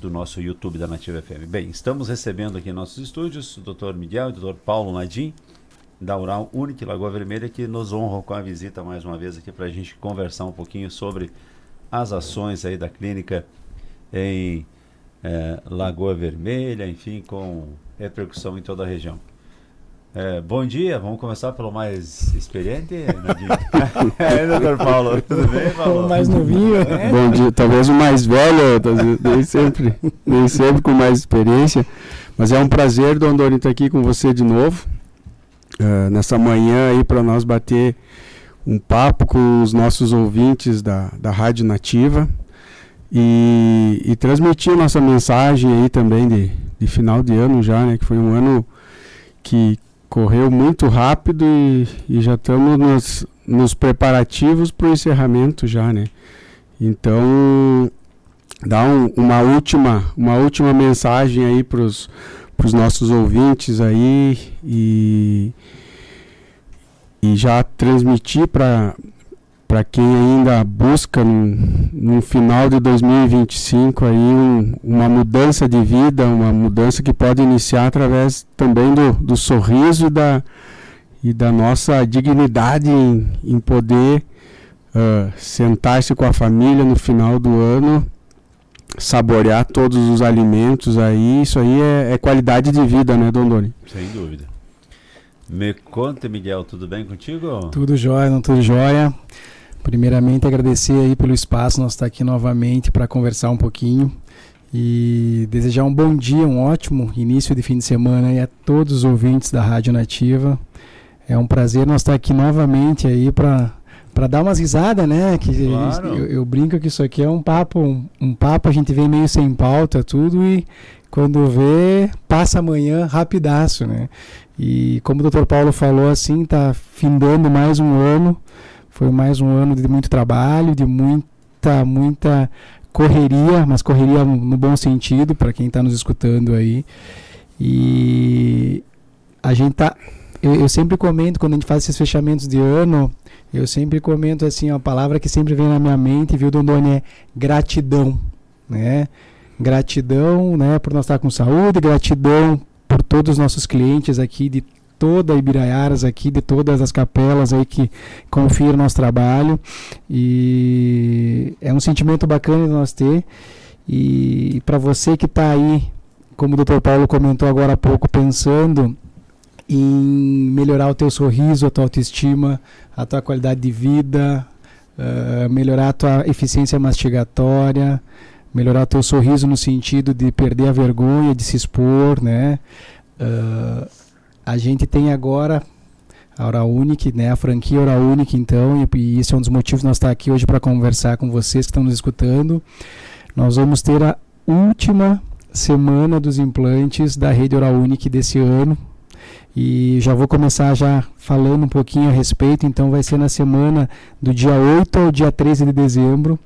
do nosso YouTube da Nativa FM. Bem, estamos recebendo aqui em nossos estúdios o Dr. Miguel e o Dr. Paulo Nadim, da Oral Unique Lagoa Vermelha, que nos honram com a visita mais uma vez aqui para a gente conversar um pouquinho sobre as ações aí da clínica em Lagoa Vermelha, enfim, com repercussão em toda a região. Bom dia, vamos começar pelo mais experiente, Nadim. Doutor Paulo, tudo bem, Paulo? O mais novinho, né? Bom dia, talvez o mais velho, nem sempre com mais experiência, mas é um prazer, Dom Doni, estar aqui com você de novo, nessa manhã aí para nós bater um papo com os nossos ouvintes da Rádio Nativa e transmitir nossa mensagem aí também de final de ano já, né, que foi um ano que correu muito rápido e já estamos nos preparativos para o encerramento já, né? Então, dá uma última mensagem aí para os nossos ouvintes aí e já transmitir para quem ainda busca no final de 2025 aí uma mudança de vida, uma mudança que pode iniciar através também do sorriso e da nossa dignidade em poder sentar-se com a família no final do ano, saborear todos os alimentos aí. Isso aí é qualidade de vida, né, Dom Doni? Sem dúvida. Me conta, Miguel, tudo bem contigo? Tudo jóia, não tudo jóia. Primeiramente, agradecer aí pelo espaço, nós estar aqui novamente para conversar um pouquinho e desejar um bom dia, um ótimo início de fim de semana aí a todos os ouvintes da Rádio Nativa. É um prazer nós estar aqui novamente aí para dar umas risadas, né? Que claro. Eu brinco que isso aqui é um papo, a gente vem meio sem pauta, tudo, e quando vê, passa amanhã rapidaço, né? E como o Dr. Paulo falou, assim, tá findando mais um ano. Foi mais um ano de muito trabalho, de muita correria, mas correria no bom sentido, para quem está nos escutando aí. E a gente tá... Eu sempre comento, quando a gente faz esses fechamentos de ano, eu sempre comento assim, a palavra que sempre vem na minha mente, viu, Dom Doni, é gratidão, né? Gratidão, né, por nós estar com saúde, gratidão por todos os nossos clientes aqui de toda a Ibiraiaras aqui, de todas as capelas aí que confiam no nosso trabalho, e é um sentimento bacana de nós ter. E para você que está aí, como o Dr. Paulo comentou agora há pouco, pensando em melhorar o teu sorriso, a tua autoestima, a tua qualidade de vida, melhorar a tua eficiência mastigatória, melhorar o teu sorriso no sentido de perder a vergonha de se expor, né? A gente tem agora a Oral Unique, né, a franquia Oral Unique, então, e esse é um dos motivos de nós estar aqui hoje para conversar com vocês que estão nos escutando. Nós vamos ter a última semana dos implantes da rede Oral Unique desse ano, e já vou começar já falando um pouquinho a respeito. Então vai ser na semana do dia 8 ao dia 13 de dezembro.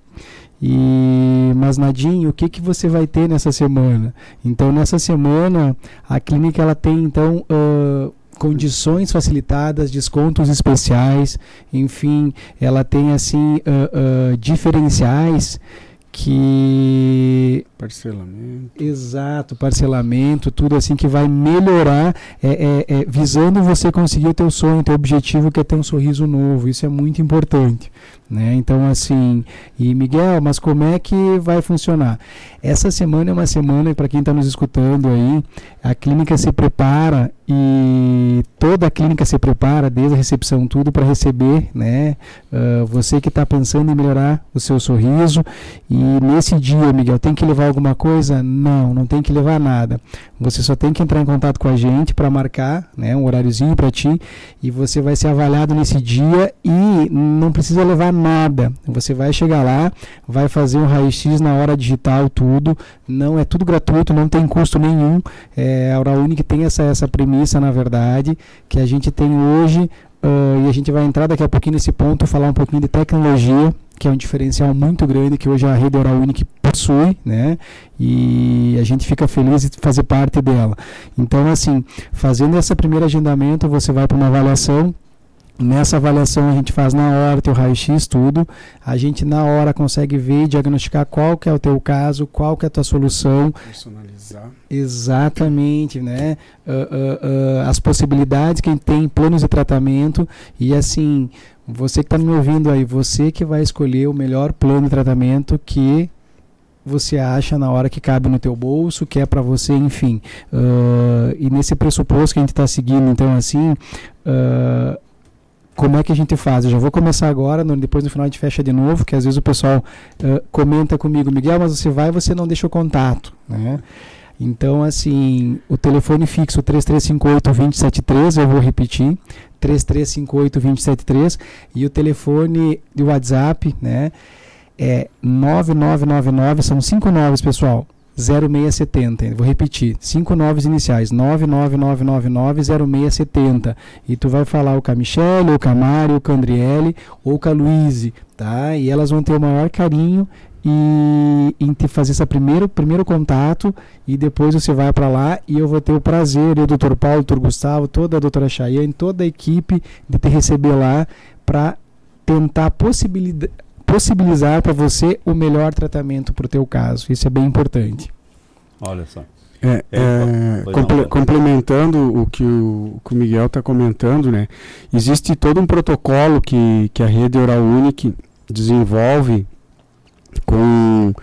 Mas Nadim, o que você vai ter nessa semana? Então nessa semana a clínica ela tem então condições facilitadas, descontos especiais, enfim, ela tem assim diferenciais que... Parcelamento. Exato, parcelamento, tudo assim que vai melhorar, visando você conseguir o teu sonho, o teu objetivo, que é ter um sorriso novo. Isso é muito importante, né? Então assim, e Miguel, mas como é que vai funcionar? Essa semana é uma semana, para quem está nos escutando aí, a clínica se prepara, e toda a clínica se prepara, desde a recepção, tudo para receber, né? Você que está pensando em melhorar o seu sorriso. E nesse dia, Miguel, tem que levar alguma coisa? Não tem que levar nada. Você só tem que entrar em contato com a gente para marcar, né, um horáriozinho para ti, e você vai ser avaliado nesse dia e não precisa levar nada. Você vai chegar lá, vai fazer um raio-x na hora digital, tudo. Não é tudo gratuito, não tem custo nenhum. A Oral Unique tem essa premissa, na verdade, que a gente tem hoje, e a gente vai entrar daqui a pouquinho nesse ponto, falar um pouquinho de tecnologia, que é um diferencial muito grande que hoje a rede Oral Unique possui, né? E a gente fica feliz de fazer parte dela. Então, assim, fazendo esse primeiro agendamento, você vai para uma avaliação Nessa avaliação a gente faz na hora teu raio-x, tudo. A gente na hora consegue ver e diagnosticar qual que é o teu caso, qual que é a tua solução. Personalizar. Exatamente, né? As possibilidades que tem, planos de tratamento. E assim, você que está me ouvindo aí, você que vai escolher o melhor plano de tratamento que você acha na hora que cabe no teu bolso, que é para você, enfim. E nesse pressuposto que a gente está seguindo, então assim... como é que a gente faz? Eu já vou começar agora, depois no final a gente fecha de novo, que às vezes o pessoal comenta comigo, Miguel, mas você não deixa o contato, né? Então, assim, o telefone fixo 3358-2073, eu vou repetir, 3358-2073, e o telefone de WhatsApp, né, é 9999, são 5 noves, pessoal, 0670, vou repetir, 5 noves iniciais, 999990670, e tu vai falar ou com a Michelle, ou com a Mari, ou com a Andriele, ou com a Luíse, tá? E elas vão ter o maior carinho em te fazer esse primeiro contato, e depois você vai para lá e eu vou ter o prazer, o Dr. Paulo, o Dr. Gustavo, toda a doutora Chayane, toda a equipe de te receber lá para tentar possibilizar para você o melhor tratamento para o teu caso. Isso é bem importante. Olha só. Complementando o que o Miguel está comentando, né? Existe todo um protocolo que a Rede Oral Unique desenvolve com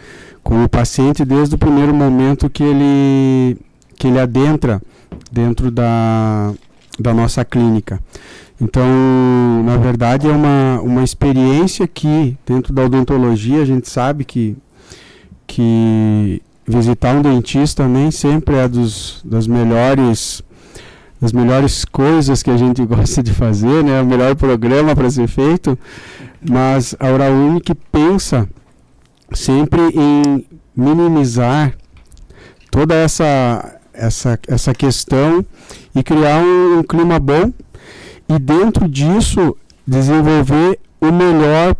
o paciente desde o primeiro momento que ele adentra dentro da nossa clínica. Então, na verdade, é uma experiência que, dentro da odontologia, a gente sabe que visitar um dentista nem sempre é das melhores coisas que a gente gosta de fazer, né? O melhor programa para ser feito, mas a Oral Unique pensa sempre em minimizar toda essa questão e criar um clima bom, e dentro disso desenvolver o melhor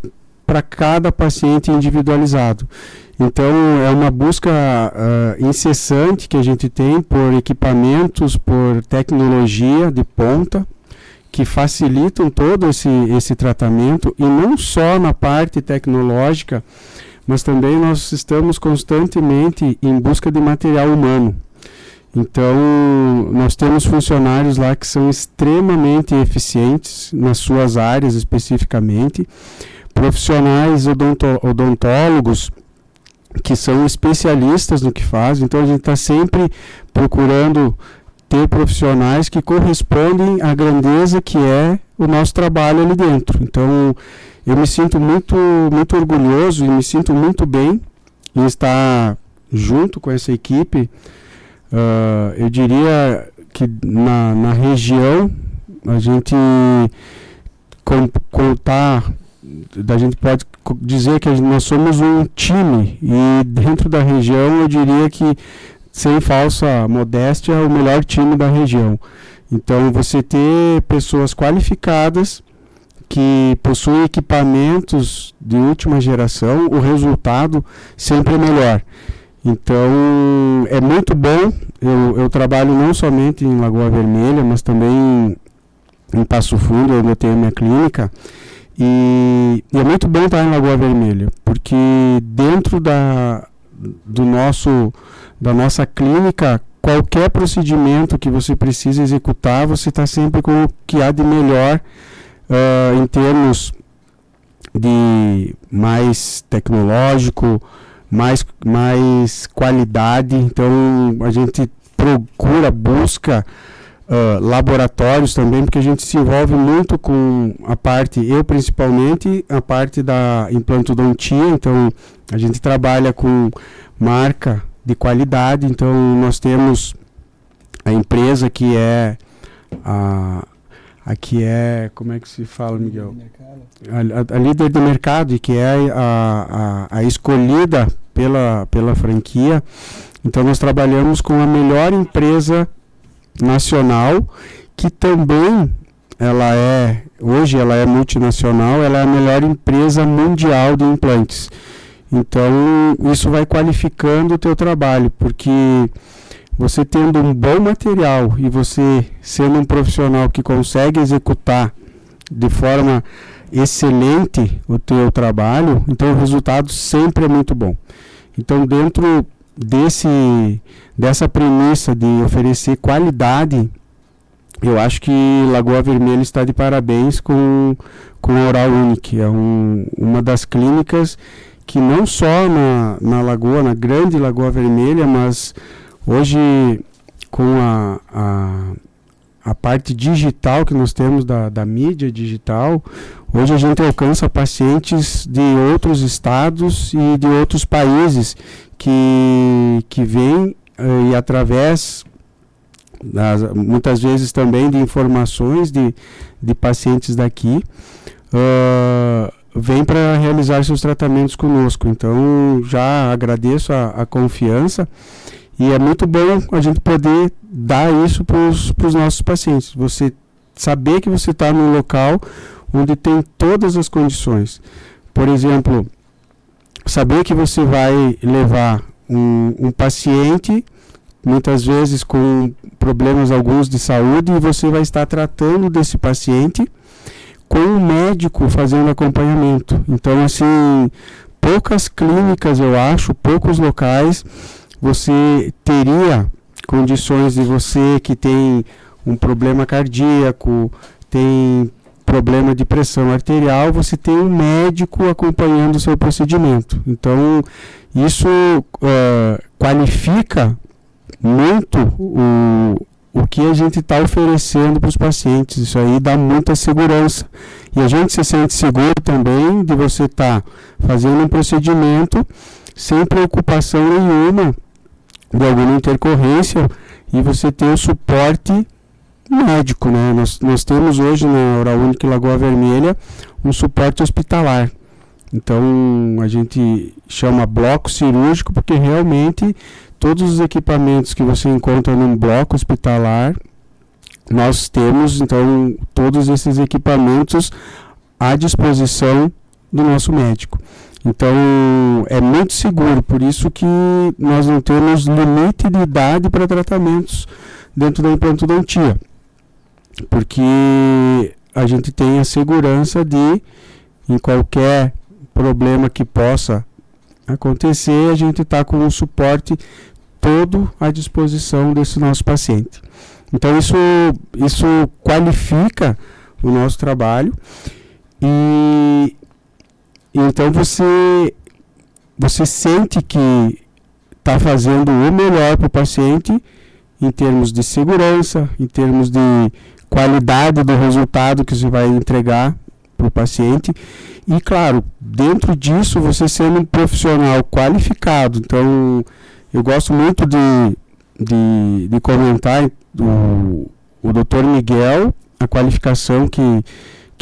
para cada paciente individualizado. Então é uma busca incessante que a gente tem por equipamentos, por tecnologia de ponta, que facilitam todo esse tratamento, e não só na parte tecnológica, mas também nós estamos constantemente em busca de material humano. Então, nós temos funcionários lá que são extremamente eficientes nas suas áreas especificamente, profissionais odontólogos que são especialistas no que fazem. Então, a gente está sempre procurando ter profissionais que correspondem à grandeza que é o nosso trabalho ali dentro. Então, eu me sinto muito, muito orgulhoso e me sinto muito bem em estar junto com essa equipe. Eu diria que na região a gente a gente pode dizer que nós somos um time, e dentro da região eu diria que, sem falsa modéstia, é o melhor time da região. Então, você ter pessoas qualificadas que possuem equipamentos de última geração, o resultado sempre é melhor. Então, é muito bom. Eu trabalho não somente em Lagoa Vermelha, mas também em Passo Fundo, onde eu tenho a minha clínica. E é muito bom estar em Lagoa Vermelha, porque dentro da nossa clínica, qualquer procedimento que você precisa executar, você está sempre com o que há de melhor em termos de mais tecnológico, mais qualidade. Então a gente busca laboratórios também, porque a gente se envolve muito com a parte, eu principalmente, a parte da implantodontia. Então a gente trabalha com marca de qualidade. Então nós temos a empresa que é aqui é, como é que se fala, Miguel? A líder de mercado, e que é a escolhida pela franquia. Então nós trabalhamos com a melhor empresa nacional, que também hoje ela é multinacional, ela é a melhor empresa mundial de implantes. Então isso vai qualificando o teu trabalho, porque você tendo um bom material e você sendo um profissional que consegue executar de forma excelente o teu trabalho, então o resultado sempre é muito bom. Então, dentro dessa premissa de oferecer qualidade, eu acho que Lagoa Vermelha está de parabéns com a Oral Unique. É uma das clínicas que não só na Lagoa, na grande Lagoa Vermelha, mas hoje com a parte digital que nós temos da mídia digital, hoje a gente alcança pacientes de outros estados e de outros países que vêm e através, muitas vezes também de informações de pacientes daqui, vêm para realizar seus tratamentos conosco. Então já agradeço a confiança e é muito bom a gente poder dar isso para os nossos pacientes. Você saber que você está num local onde tem todas as condições. Por exemplo, saber que você vai levar um paciente, muitas vezes com problemas alguns de saúde, e você vai estar tratando desse paciente com um médico fazendo acompanhamento. Então, assim, poucas clínicas, eu acho, poucos locais, você teria condições de você que tem um problema cardíaco, tem problema de pressão arterial, você tem um médico acompanhando o seu procedimento. Então, isso qualifica muito o que a gente está oferecendo para os pacientes. Isso aí dá muita segurança. E a gente se sente seguro também de você estar fazendo um procedimento sem preocupação nenhuma de alguma intercorrência e você ter o suporte médico, né? Nós temos hoje na Oral Unique Lagoa Vermelha um suporte hospitalar. Então a gente chama bloco cirúrgico porque realmente todos os equipamentos que você encontra num bloco hospitalar, nós temos então todos esses equipamentos à disposição do nosso médico. Então é muito seguro, por isso que nós não temos limite de idade para tratamentos dentro da implantodontia, porque a gente tem a segurança de, em qualquer problema que possa acontecer, a gente está com o suporte todo à disposição desse nosso paciente. Então isso qualifica o nosso trabalho e então você sente que está fazendo o melhor para o paciente em termos de segurança, em termos de qualidade do resultado que você vai entregar para o paciente. E claro, dentro disso você sendo um profissional qualificado. Então eu gosto muito de comentar o Dr. Miguel, a qualificação que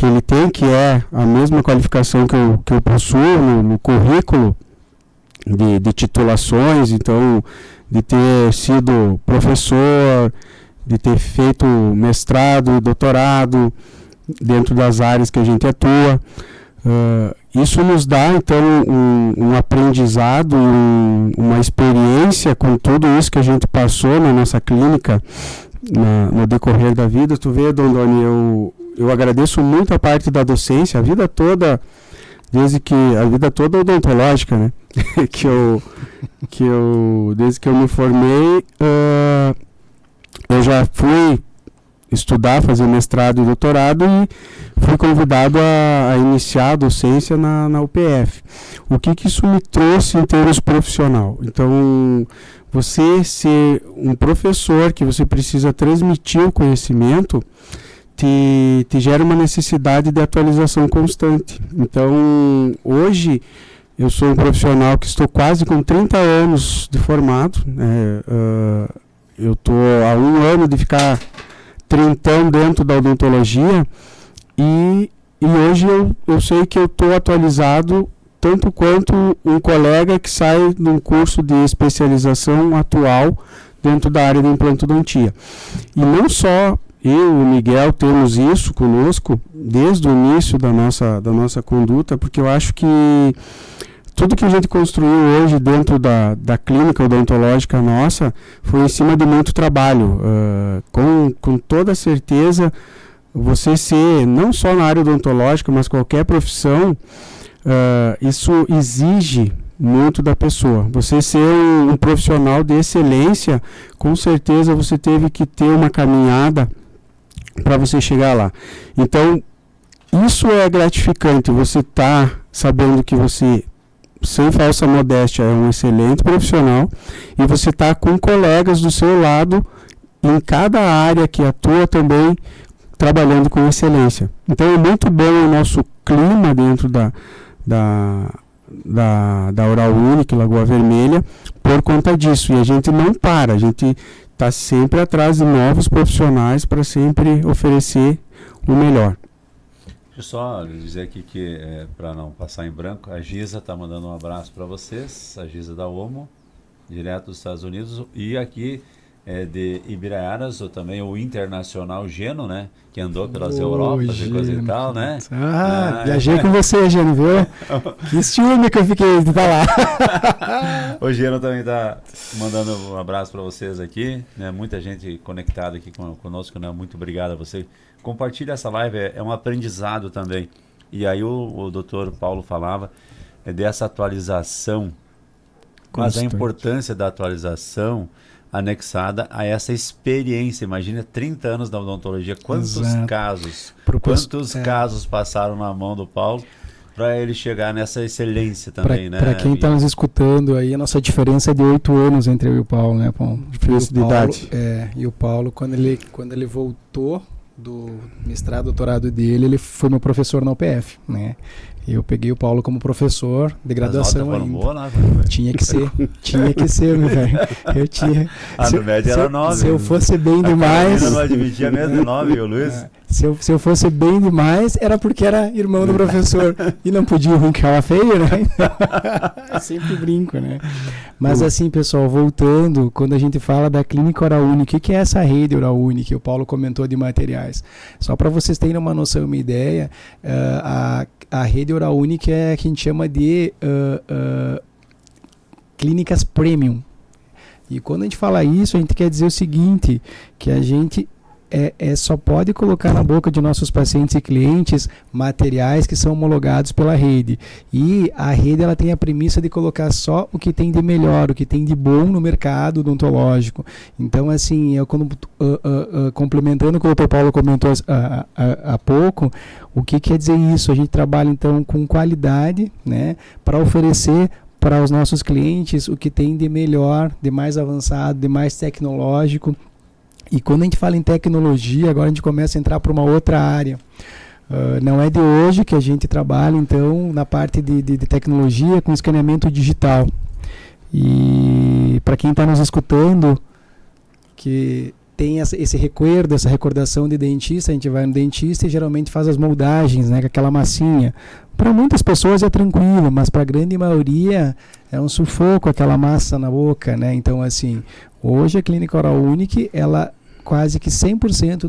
ele tem, que é a mesma qualificação que eu possuo no currículo de titulações. Então, de ter sido professor, de ter feito mestrado e doutorado dentro das áreas que a gente atua. Isso nos dá, então, um aprendizado, uma experiência com tudo isso que a gente passou na nossa clínica no decorrer da vida. Tu vê, Dondoni, eu agradeço muito a parte da docência, a vida toda, a vida toda odontológica, né? Desde que eu me formei, eu já fui estudar, fazer mestrado e doutorado e fui convidado a iniciar a docência na UPF. O que isso me trouxe em termos profissional? Então, você ser um professor que você precisa transmitir o conhecimento te gera uma necessidade de atualização constante. Então, hoje, eu sou um profissional que estou quase com 30 anos de formado. Eu estou há 1 ano de ficar trintão dentro da odontologia e hoje eu sei que eu estou atualizado tanto quanto um colega que sai de um curso de especialização atual dentro da área de implantodontia. E não só eu e o Miguel temos isso conosco desde o início da nossa conduta, porque eu acho que tudo que a gente construiu hoje dentro da clínica odontológica nossa foi em cima de muito trabalho. Com toda certeza, você ser, não só na área odontológica, mas qualquer profissão, isso exige muito da pessoa. Você ser um profissional de excelência, com certeza você teve que ter uma caminhada para você chegar lá. Então, isso é gratificante, você tá sabendo que você, sem falsa modéstia, é um excelente profissional e você tá com colegas do seu lado em cada área que atua também, trabalhando com excelência. Então é muito bom o nosso clima dentro da Oral Unique, Lagoa Vermelha, por conta disso. E a gente não para, a gente está sempre atrás de novos profissionais para sempre oferecer o melhor. Deixa eu só dizer aqui que, para não passar em branco, a Giza está mandando um abraço para vocês, a Giza da OMO, direto dos Estados Unidos, e aqui de Ibiraiaras, ou também o Internacional Geno, né? Que andou pelas Europas e coisa e tal, né? Viajei com você, Geno, viu? Que ciúme que eu fiquei de estar lá. O Geno também está mandando um abraço para vocês aqui, né? Muita gente conectada aqui conosco, né? Muito obrigado a você. Compartilha essa live, é um aprendizado também. E aí o doutor Paulo falava dessa atualização, mas a importância da atualização anexada a essa experiência. Imagina 30 anos da odontologia, quantos casos passaram na mão do Paulo para ele chegar nessa excelência também, né? Para quem está nos escutando aí, a nossa diferença é de 8 anos entre eu e o Paulo, né, Paulo? Diferença de idade. E o Paulo, quando ele voltou do mestrado, doutorado dele, ele foi meu professor na UPF, né? Eu peguei o Paulo como professor de graduação ainda. Boa, né? Tinha que ser, meu velho. Eu tinha. No médio era 9. Se eu fosse bem demais. Eu não admitia mesmo de 9, o Luiz. Se eu fosse bem demais, era porque era irmão do professor. E não podia ruim que ela feio, né? Sempre brinco, né? Mas assim, pessoal, voltando, quando a gente fala da Clínica Oral Unique, o que é essa rede Oral Unique? O Paulo comentou de materiais. Só para vocês terem uma noção, uma ideia, a rede Oral Unique é que a gente chama de clínicas premium. E quando a gente fala isso, a gente quer dizer o seguinte, que a gente só pode colocar na boca de nossos pacientes e clientes materiais que são homologados pela rede. E a rede ela tem a premissa de colocar só o que tem de melhor, o que tem de bom no mercado odontológico. Então, assim, complementando o que o Dr. Paulo comentou há pouco, o que quer dizer isso? A gente trabalha, então, com qualidade, né, para oferecer para os nossos clientes o que tem de melhor, de mais avançado, de mais tecnológico. E quando a gente fala em tecnologia, agora a gente começa a entrar para uma outra área. Não é de hoje que a gente trabalha, então, na parte de tecnologia com escaneamento digital. E para quem está nos escutando, que tem esse recuerdo, essa recordação de dentista, a gente vai no dentista e geralmente faz as moldagens, né, com aquela massinha. Para muitas pessoas é tranquilo, mas para a grande maioria é um sufoco aquela massa na boca, né? Então, assim, hoje a Clínica Oral Unique, ela quase que 100%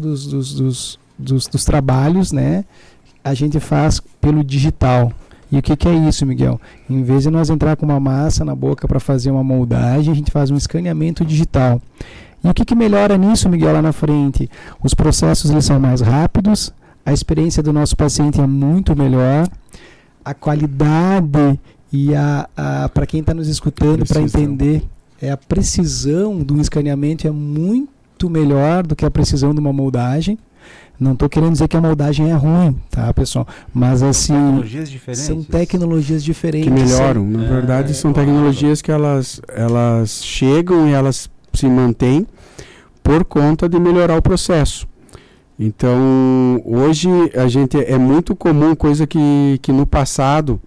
dos trabalhos, né, a gente faz pelo digital. E o que é isso, Miguel? Em vez de nós entrar com uma massa na boca para fazer uma moldagem, a gente faz um escaneamento digital. E o que melhora nisso, Miguel, lá na frente? Os processos eles são mais rápidos, a experiência do nosso paciente é muito melhor, a qualidade e para quem está nos escutando, para entender, a precisão do escaneamento é muito melhor do que a precisão de uma moldagem. Não estou querendo dizer que a moldagem é ruim, tá, pessoal? Mas assim, são tecnologias diferentes. Que melhoram. Na verdade, são tecnologias que elas chegam e elas se mantêm por conta de melhorar o processo. Então, hoje a gente é muito comum, coisa que no passado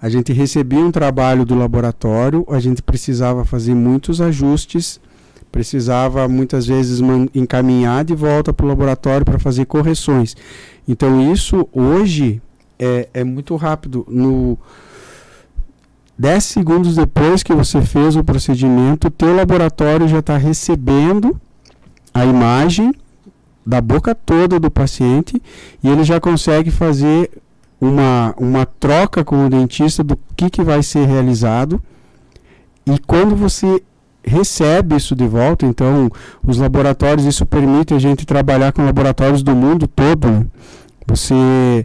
a gente recebia um trabalho do laboratório, a gente precisava fazer muitos ajustes, precisava muitas vezes encaminhar de volta para o laboratório para fazer correções. Então isso hoje é muito rápido. 10 segundos depois que você fez o procedimento, o teu laboratório já está recebendo a imagem da boca toda do paciente e ele já consegue fazer uma troca com o dentista do que vai ser realizado. E quando você recebe isso de volta. Então, os laboratórios, isso permite a gente trabalhar com laboratórios do mundo todo, né? Você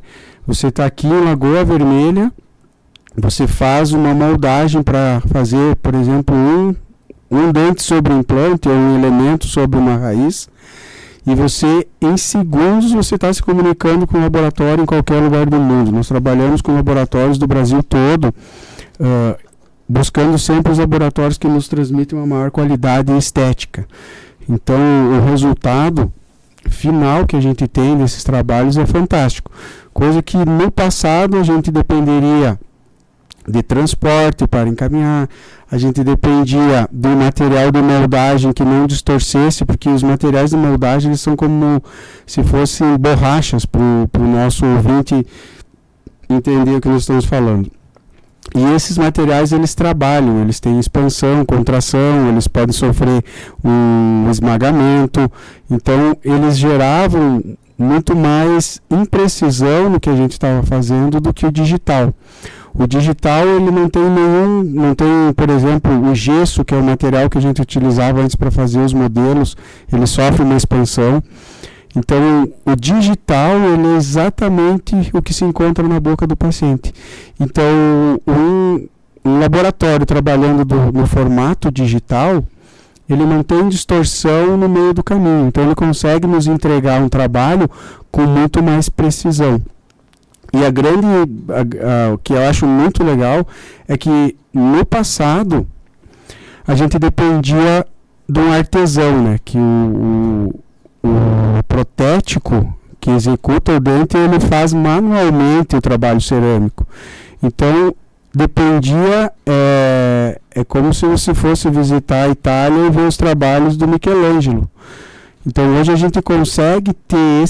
está aqui em Lagoa Vermelha, você faz uma moldagem para fazer, por exemplo, um dente sobre um implante ou um elemento sobre uma raiz, e você, em segundos, você está se comunicando com o laboratório em qualquer lugar do mundo. Nós trabalhamos com laboratórios do Brasil todo, buscando sempre os laboratórios que nos transmitem uma maior qualidade estética. Então, o resultado final que a gente tem desses trabalhos é fantástico. Coisa que no passado a gente dependeria de transporte para encaminhar, a gente dependia do material de moldagem que não distorcesse, porque os materiais de moldagem eles são como se fossem borrachas para o nosso ouvinte entender o que nós estamos falando. E esses materiais eles trabalham, eles têm expansão, contração, eles podem sofrer um esmagamento, então eles geravam muito mais imprecisão no que a gente estava fazendo do que o digital. O digital ele não tem, por exemplo, o gesso, que é o material que a gente utilizava antes para fazer os modelos, ele sofre uma expansão. Então, o digital ele é exatamente o que se encontra na boca do paciente. Então, um laboratório trabalhando no formato digital, ele não tem distorção no meio do caminho. Então, ele consegue nos entregar um trabalho com muito mais precisão. E o que eu acho muito legal é que no passado a gente dependia de um artesão, né? Que o protético que executa o dente, ele faz manualmente o trabalho cerâmico. Então, dependia, é como se você fosse visitar a Itália e ver os trabalhos do Michelangelo. Então, hoje a gente consegue ter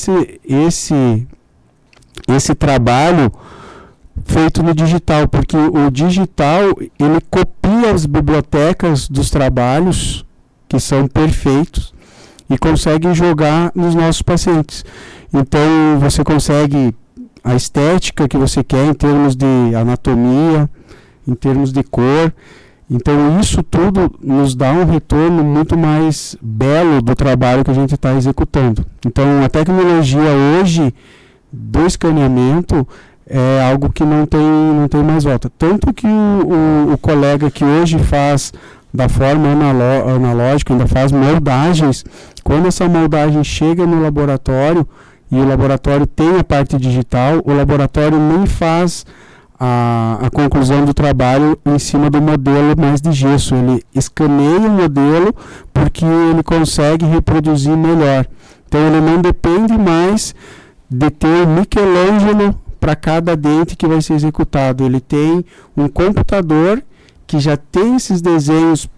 esse trabalho feito no digital, porque o digital, ele copia as bibliotecas dos trabalhos, que são perfeitos, e consegue jogar nos nossos pacientes. Então, você consegue a estética que você quer em termos de anatomia, em termos de cor. Então, isso tudo nos dá um retorno muito mais belo do trabalho que a gente está executando. Então, a tecnologia hoje do escaneamento é algo que não tem mais volta. Tanto que o colega que hoje faz da forma analógica, ainda faz moldagens, quando essa moldagem chega no laboratório e o laboratório tem a parte digital, o laboratório nem faz a conclusão do trabalho em cima do modelo mais de gesso, ele escaneia o modelo porque ele consegue reproduzir melhor. Então ele não depende mais de ter Michelangelo para cada dente que vai ser executado. Ele tem um computador que já tem esses desenhos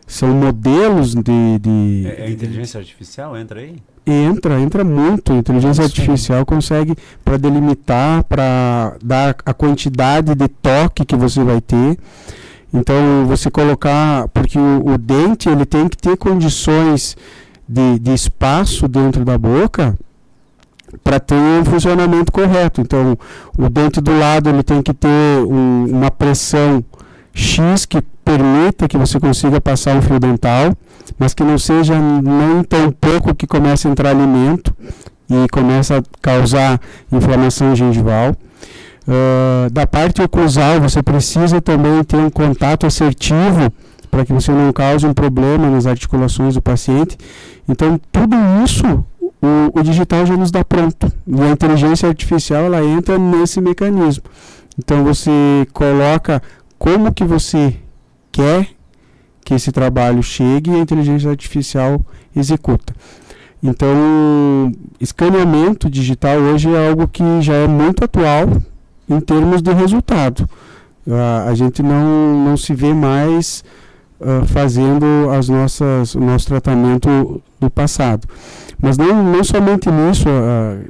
são modelos de... A inteligência artificial entra aí? Entra muito. A inteligência artificial consegue para delimitar, para dar a quantidade de toque que você vai ter. Então, você colocar... Porque o dente ele tem que ter condições de espaço dentro da boca para ter um funcionamento correto. Então, o dente do lado ele tem que ter uma pressão X que permita que você consiga passar um fio dental, mas que não seja nem tão pouco que comece a entrar alimento e começa a causar inflamação gengival. Da parte oclusal, você precisa também ter um contato assertivo para que você não cause um problema nas articulações do paciente. Então, tudo isso o digital já nos dá pronto. E a inteligência artificial ela entra nesse mecanismo. Então, você coloca como que você quer que esse trabalho chegue e a inteligência artificial executa. Então, escaneamento digital hoje é algo que já é muito atual em termos de resultado. A gente não se vê mais fazendo o nosso tratamento do passado. Mas não somente nisso,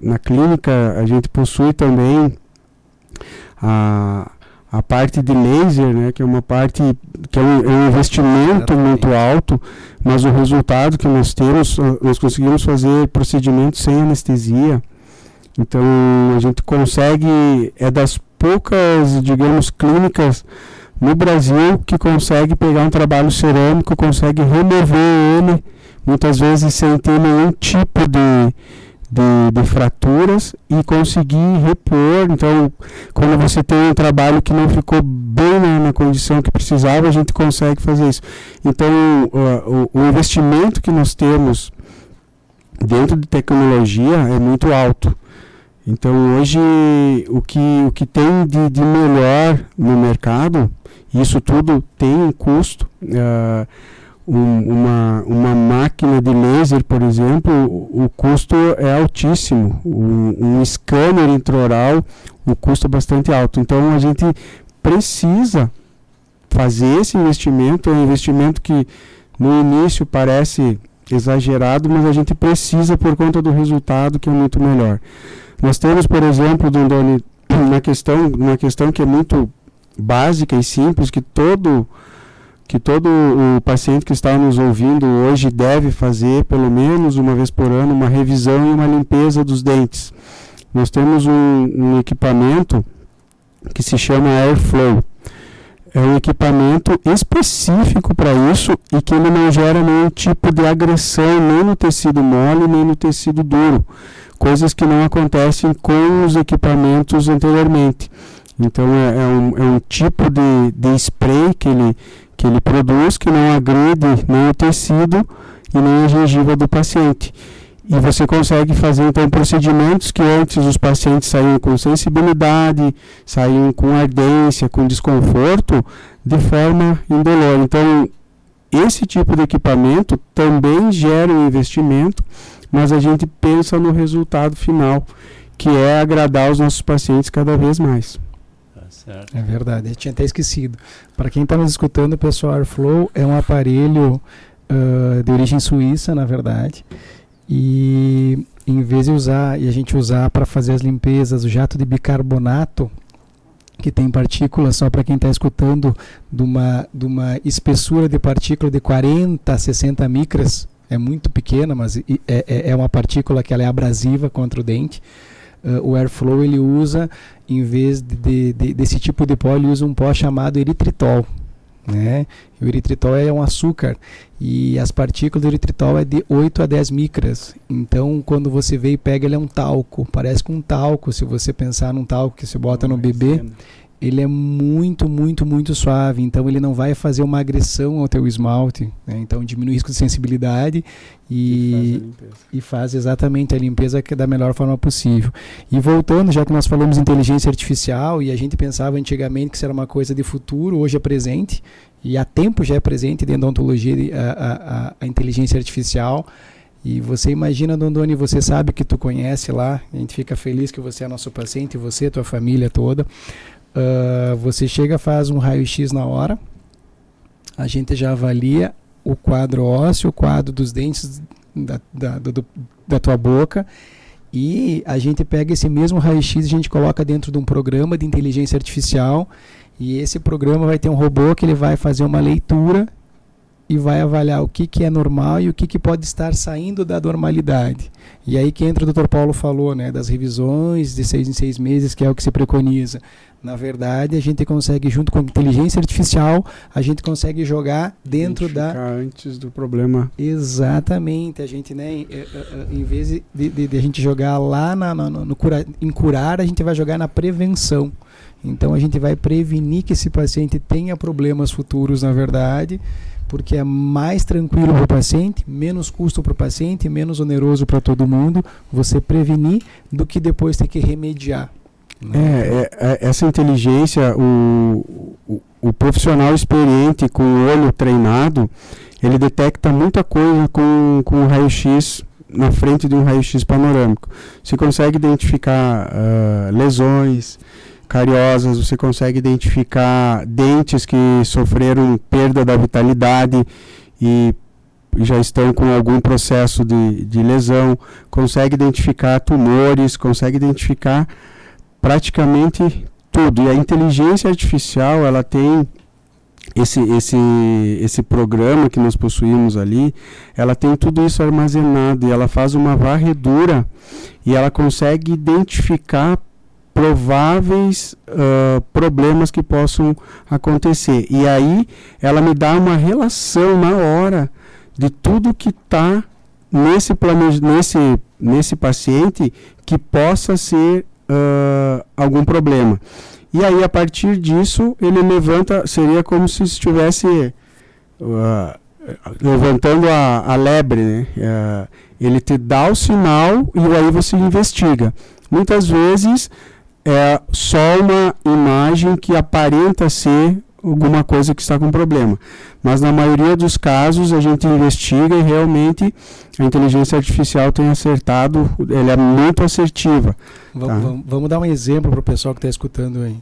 na clínica a gente possui também a parte de laser, né, que é uma parte que é um investimento muito alto, mas o resultado que nós temos, nós conseguimos fazer procedimentos sem anestesia. Então a gente consegue, é das poucas, digamos, clínicas no Brasil que consegue pegar um trabalho cerâmico, consegue remover ele, muitas vezes sem ter nenhum tipo de fraturas, e conseguir repor. Então, quando você tem um trabalho que não ficou bem na condição que precisava, a gente consegue fazer isso. Então, o investimento que nós temos dentro de tecnologia é muito alto. Então, hoje, o que tem de melhor no mercado, isso tudo tem um custo. Uma máquina de laser, por exemplo, o custo é altíssimo. Um scanner intraoral, o custo é bastante alto. Então, a gente precisa fazer esse investimento. É um investimento que no início parece exagerado, mas a gente precisa por conta do resultado, que é muito melhor. Nós temos, por exemplo, Dondoni, uma questão que é muito básica e simples, que todo o paciente que está nos ouvindo hoje deve fazer, pelo menos uma vez por ano, uma revisão e uma limpeza dos dentes. Nós temos um equipamento que se chama Airflow. É um equipamento específico para isso, e que ele não gera nenhum tipo de agressão, nem no tecido mole, nem no tecido duro. Coisas que não acontecem com os equipamentos anteriormente. Então, é um tipo de spray que ele produz, que não agride nem o tecido e nem a gengiva do paciente. E você consegue fazer, então, procedimentos que antes os pacientes saíam com sensibilidade, saíam com ardência, com desconforto, de forma indolor. Então, esse tipo de equipamento também gera um investimento, mas a gente pensa no resultado final, que é agradar os nossos pacientes cada vez mais. É verdade, eu tinha até esquecido. Para quem está nos escutando, pessoal, Airflow é um aparelho de origem suíça, na verdade. E em vez de a gente usar para fazer as limpezas o jato de bicarbonato, que tem partículas, só para quem está escutando, de uma espessura de partícula de 40 a 60 micras, é muito pequena, mas é uma partícula que ela é abrasiva contra o dente. O Airflow, ele usa, em vez desse tipo de pó, ele usa um pó chamado eritritol, né? O eritritol é um açúcar, e as partículas do eritritol é de 8 a 10 micras. Então, quando você vê e pega, ele é um talco, parece com um talco. Se você pensar num talco que se bota no bebê, ele é muito, muito, muito suave. Então, ele não vai fazer uma agressão ao teu esmalte, né? Então, diminui o risco de sensibilidade e faz exatamente a limpeza da melhor forma possível. E voltando, já que nós falamos de inteligência artificial, e a gente pensava antigamente que isso era uma coisa de futuro, hoje é presente, e há tempo já é presente dentro da odontologia a inteligência artificial. E você imagina, Dondoni, você sabe que tu conhece lá, a gente fica feliz que você é nosso paciente, você, tua família toda. Você chega, faz um raio-x na hora, a gente já avalia o quadro ósseo, o quadro dos dentes da tua boca, e a gente pega esse mesmo raio-x e a gente coloca dentro de um programa de inteligência artificial, e esse programa vai ter um robô que ele vai fazer uma leitura e vai avaliar o que é normal e o que pode estar saindo da normalidade. E aí que entra o Dr. Paulo falou, né, das revisões de 6 em 6 meses, que é o que se preconiza. Na verdade, a gente consegue, junto com a inteligência artificial, a gente consegue jogar dentro antes do problema. Exatamente. A gente, né, em vez de a gente jogar lá em curar, a gente vai jogar na prevenção. Então, a gente vai prevenir que esse paciente tenha problemas futuros, na verdade, porque é mais tranquilo para o paciente, menos custo para o paciente, menos oneroso para todo mundo, você prevenir do que depois ter que remediar. Essa inteligência, o profissional experiente com o olho treinado, ele detecta muita coisa com o raio-x na frente de um raio-x panorâmico. Você consegue identificar lesões cariosas, você consegue identificar dentes que sofreram perda da vitalidade e já estão com algum processo de lesão, consegue identificar tumores, consegue identificar praticamente tudo. E a inteligência artificial, ela tem esse programa que nós possuímos ali, ela tem tudo isso armazenado, e ela faz uma varredura e ela consegue identificar prováveis problemas que possam acontecer. E aí ela me dá uma relação na hora de tudo que está nesse paciente que possa ser algum problema. E aí, a partir disso, ele levanta, seria como se estivesse levantando a lebre, né? Ele te dá o sinal e aí você investiga. Muitas vezes é só uma imagem que aparenta ser alguma coisa que está com problema. Mas na maioria dos casos a gente investiga e realmente a inteligência artificial tem acertado, ela é muito assertiva. Vamos dar um exemplo para o pessoal que está escutando aí.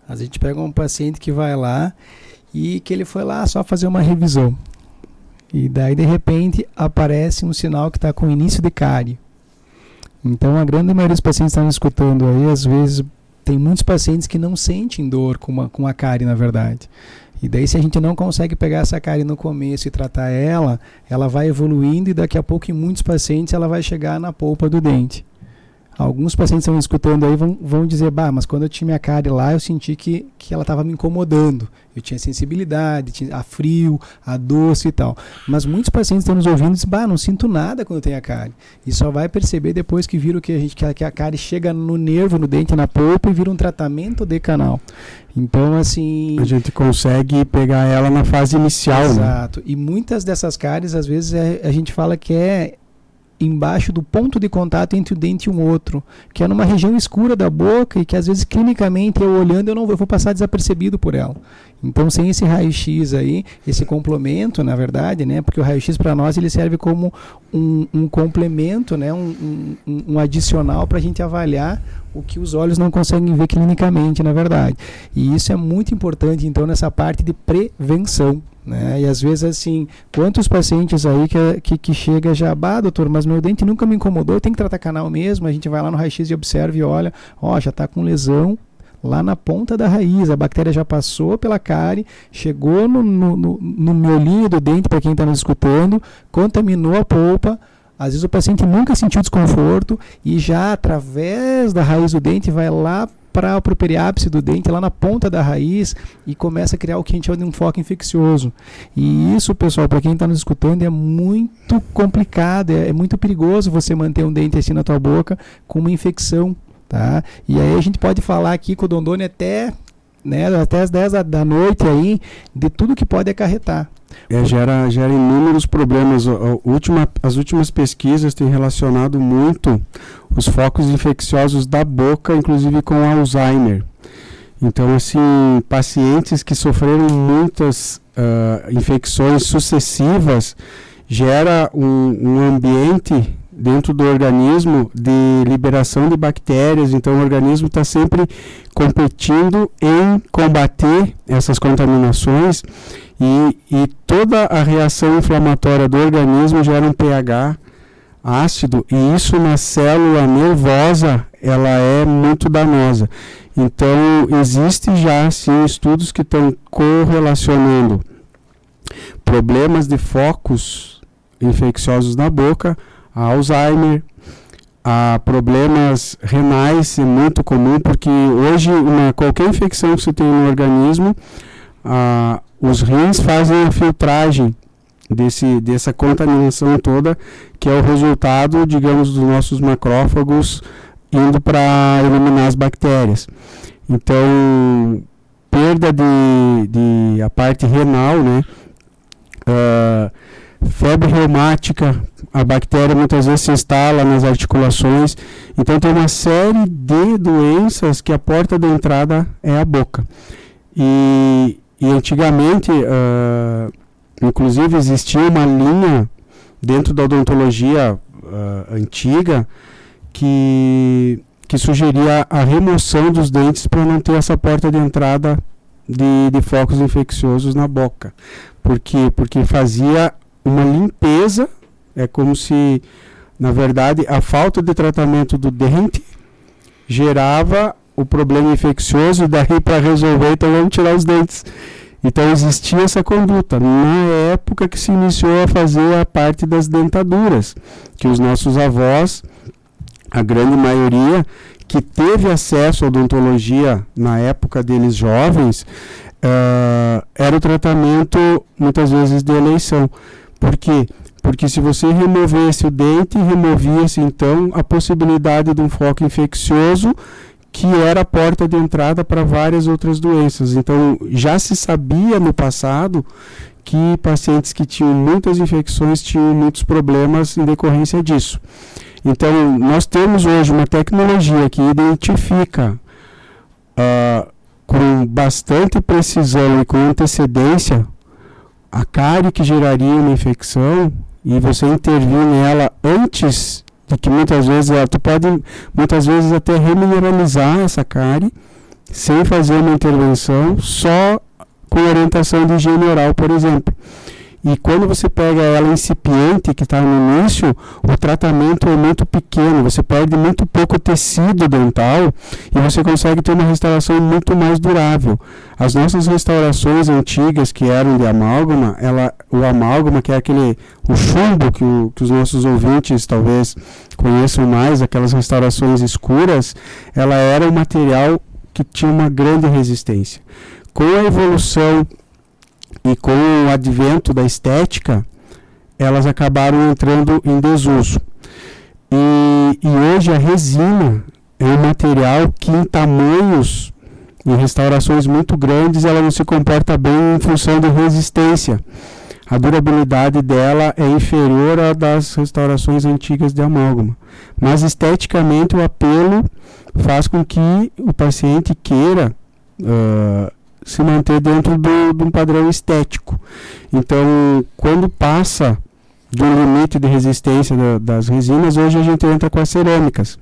A gente pega um paciente que vai lá e que ele foi lá só fazer uma revisão. E daí de repente aparece um sinal que está com início de cárie. Então a grande maioria dos pacientes que estão escutando aí, às vezes tem muitos pacientes que não sentem dor com a cárie, na verdade. E daí, se a gente não consegue pegar essa cárie no começo e tratar ela vai evoluindo e daqui a pouco, em muitos pacientes, ela vai chegar na polpa do dente. Alguns pacientes que estão escutando aí vão dizer, mas quando eu tinha minha cárie lá, eu senti que ela estava me incomodando. Eu tinha sensibilidade, a frio, a doce e tal. Mas muitos pacientes estão nos ouvindo e dizem, não sinto nada quando eu tenho a cárie. E só vai perceber depois que viram que a cárie chega no nervo, no dente, na polpa e vira um tratamento de canal. Então, assim... A gente consegue pegar ela na fase inicial, exato. Né? E muitas dessas cáries, às vezes, a gente fala que é embaixo do ponto de contato entre o dente e um outro, que é numa região escura da boca e que às vezes clinicamente eu olhando eu vou passar desapercebido por ela. Então sem esse raio-x aí, esse complemento na verdade, né, porque o raio-x para nós ele serve como um complemento, né, um adicional para a gente avaliar o que os olhos não conseguem ver clinicamente na verdade. E isso é muito importante então nessa parte de prevenção. Né? E às vezes assim, quantos pacientes aí que chega já, doutor, mas meu dente nunca me incomodou, tem que tratar canal mesmo, a gente vai lá no raio-x e observa e olha, já está com lesão lá na ponta da raiz, a bactéria já passou pela cárie, chegou no miolinho do dente, para quem está nos escutando, contaminou a polpa. Às vezes o paciente nunca sentiu desconforto e já através da raiz do dente vai lá para o periápice do dente, lá na ponta da raiz, e começa a criar o que a gente chama de um foco infeccioso. E isso, pessoal, para quem está nos escutando, é muito complicado, é muito perigoso você manter um dente assim na tua boca com uma infecção. Tá? E aí a gente pode falar aqui com o Dondoni até às 10 da noite aí, de tudo que pode acarretar. Gera inúmeros problemas. As últimas pesquisas têm relacionado muito os focos infecciosos da boca, inclusive com Alzheimer. Então, assim, pacientes que sofreram muitas infecções sucessivas, gera um ambiente dentro do organismo de liberação de bactérias, então o organismo está sempre competindo em combater essas contaminações e toda a reação inflamatória do organismo gera um pH ácido e isso na célula nervosa ela é muito danosa. Então existe já sim estudos que estão correlacionando problemas de focos infecciosos na boca, a Alzheimer, a problemas renais, é muito comum, porque hoje qualquer infecção que você tem no organismo, os rins fazem a filtragem dessa contaminação toda, que é o resultado, digamos, dos nossos macrófagos indo para eliminar as bactérias. Então, perda de a parte renal, né? Febre reumática, a bactéria muitas vezes se instala nas articulações, então tem uma série de doenças que a porta de entrada é a boca. E antigamente, inclusive existia uma linha dentro da odontologia antiga que sugeria a remoção dos dentes para não ter essa porta de entrada de focos infecciosos na boca. Por quê? Porque fazia uma limpeza, é como se, na verdade, a falta de tratamento do dente gerava o problema infeccioso e daí para resolver, então vamos tirar os dentes. Então existia essa conduta. Na época que se iniciou a fazer a parte das dentaduras, que os nossos avós, a grande maioria, que teve acesso à odontologia na época deles jovens, era o tratamento, muitas vezes, de eleição. Por quê? Porque se você removesse o dente, removia-se, então, a possibilidade de um foco infeccioso, que era a porta de entrada para várias outras doenças. Então, já se sabia no passado que pacientes que tinham muitas infecções tinham muitos problemas em decorrência disso. Então, nós temos hoje uma tecnologia que identifica com bastante precisão e com antecedência a cárie que geraria uma infecção, e você intervir nela antes de que muitas vezes tu pode muitas vezes até remineralizar essa cárie sem fazer uma intervenção, só com orientação de higiene oral, por exemplo. E quando você pega ela incipiente, que está no início, o tratamento é muito pequeno, você perde muito pouco tecido dental e você consegue ter uma restauração muito mais durável. As nossas restaurações antigas, que eram de amálgama, o amálgama, que é o chumbo que os nossos ouvintes talvez conheçam mais, aquelas restaurações escuras, ela era um material que tinha uma grande resistência. Com a evolução e com o advento da estética, elas acabaram entrando em desuso. E hoje a resina é um material que em tamanhos, em restaurações muito grandes, ela não se comporta bem em função de resistência. A durabilidade dela é inferior à das restaurações antigas de amálgama. Mas esteticamente o apelo faz com que o paciente queira se manter dentro de um padrão estético. Então, quando passa do limite de resistência das resinas, hoje a gente entra com as cerâmicas,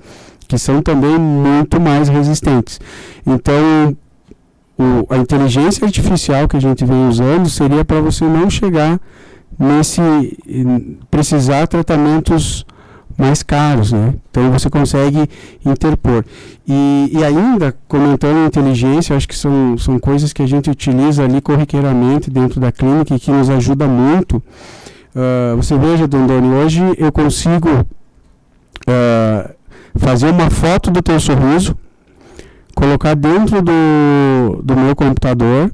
que são também muito mais resistentes. Então, a inteligência artificial que a gente vem usando seria para você não chegar precisar tratamentos mais caros, né? Então você consegue interpor. E ainda, comentando inteligência, acho que são coisas que a gente utiliza ali corriqueiramente dentro da clínica e que nos ajuda muito. Você veja, Dondoni, hoje eu consigo fazer uma foto do teu sorriso, colocar dentro do meu computador,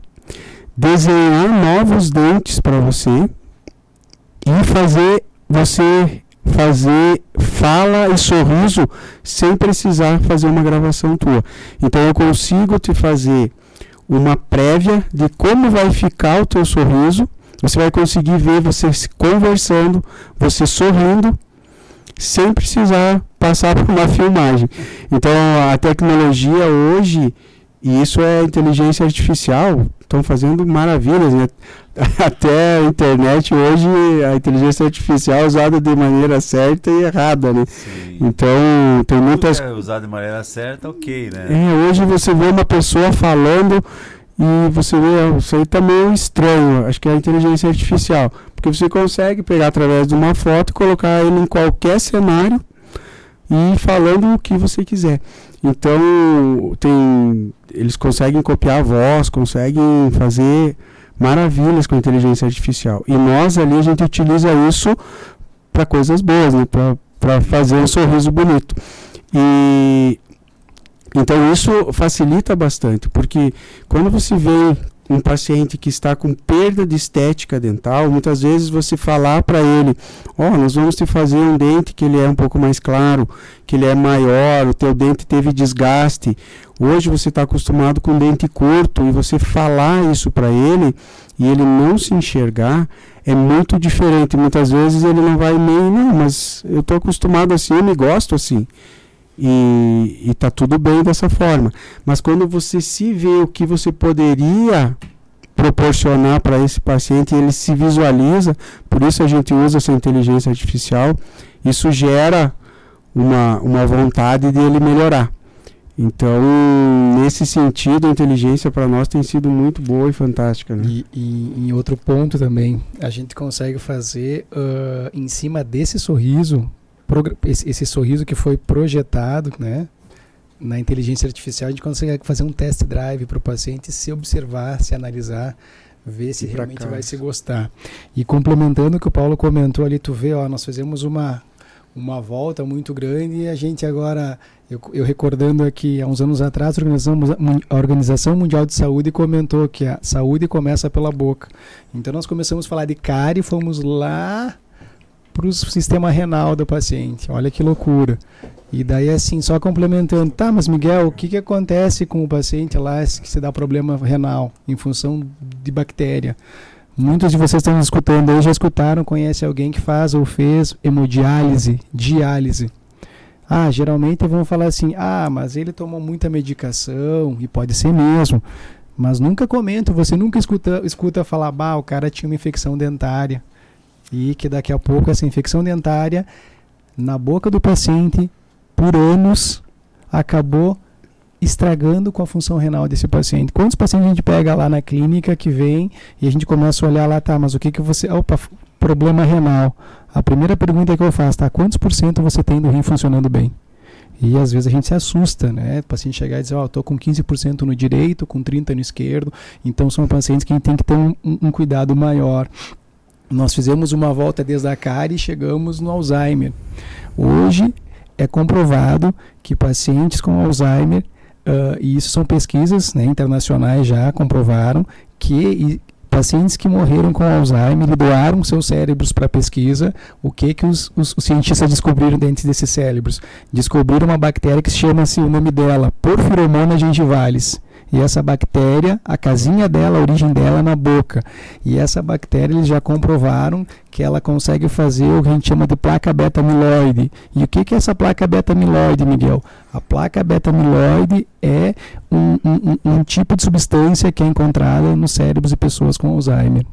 desenhar novos dentes para você e fazer fala e sorriso sem precisar fazer uma gravação tua. Então eu consigo te fazer uma prévia de como vai ficar o teu sorriso. Você vai conseguir ver você conversando, você sorrindo, sem precisar passar por uma filmagem. Então a tecnologia hoje, e isso é inteligência artificial, estão fazendo maravilhas, né? Até a internet hoje, a inteligência artificial é usada de maneira certa e errada, né? Sim. Então tem muitas... É usado de maneira certa, ok, né? Hoje você vê uma pessoa falando e você vê, isso aí tá meio estranho, acho que é a inteligência artificial, porque você consegue pegar através de uma foto e colocar ele em qualquer cenário e falando o que você quiser. Então eles conseguem copiar a voz, conseguem fazer maravilhas com a inteligência artificial. E nós ali, a gente utiliza isso para coisas boas, né? Para fazer um sorriso bonito. E então isso facilita bastante, porque quando você vê um paciente que está com perda de estética dental, muitas vezes você falar para ele, nós vamos te fazer um dente que ele é um pouco mais claro, que ele é maior, o teu dente teve desgaste. Hoje você está acostumado com dente curto e você falar isso para ele e ele não se enxergar é muito diferente. Muitas vezes ele não vai não, mas eu estou acostumado assim, eu me gosto assim. E tá tudo bem dessa forma. Mas quando você se vê o que você poderia proporcionar para esse paciente, ele se visualiza, por isso a gente usa essa inteligência artificial, isso gera uma vontade de ele melhorar. Então, nesse sentido, a inteligência para nós tem sido muito boa e fantástica, né? E em outro ponto também, a gente consegue fazer em cima desse sorriso, esse sorriso que foi projetado, né, na inteligência artificial, a gente consegue fazer um test drive para o paciente se observar, se analisar, ver se realmente vai se gostar. E complementando o que o Paulo comentou ali, tu vê, nós fizemos uma uma volta muito grande e a gente agora, eu recordando aqui, há uns anos atrás, a Organização Mundial de Saúde comentou que a saúde começa pela boca. Então nós começamos a falar de cárie e fomos lá para o sistema renal do paciente. Olha que loucura. E daí assim, só complementando, tá, mas Miguel, o que acontece com o paciente lá que se dá problema renal em função de bactéria? Muitos de vocês estão escutando aí, já escutaram, conhece alguém que faz ou fez hemodiálise, diálise. Geralmente vão falar assim, mas ele tomou muita medicação, e pode ser mesmo, mas nunca comento, você nunca escuta falar, o cara tinha uma infecção dentária, e que daqui a pouco essa infecção dentária, na boca do paciente, por anos, acabou estragando com a função renal desse paciente. Quantos pacientes a gente pega lá na clínica que vem e a gente começa a olhar lá, mas o que você... problema renal. A primeira pergunta que eu faço, quantos % você tem do rim funcionando bem? E às vezes a gente se assusta, né? O paciente chegar e dizer, estou com 15% no direito, com 30% no esquerdo. Então são pacientes que a gente tem que ter um cuidado maior. Nós fizemos uma volta desde a cárie e chegamos no Alzheimer. Hoje é comprovado que pacientes com Alzheimer, e isso são pesquisas, né, internacionais já comprovaram que pacientes que morreram com Alzheimer e doaram seus cérebros para pesquisa, o que os cientistas descobriram dentro desses cérebros? Descobriram uma bactéria que chama-se, o nome dela, Porphyromonas gingivalis. E essa bactéria, a casinha dela, a origem dela é na boca. E essa bactéria, eles já comprovaram que ela consegue fazer o que a gente chama de placa beta-amiloide. E o que é essa placa beta-amiloide, Miguel? A placa beta-amiloide é um tipo de substância que é encontrada nos cérebros de pessoas com Alzheimer.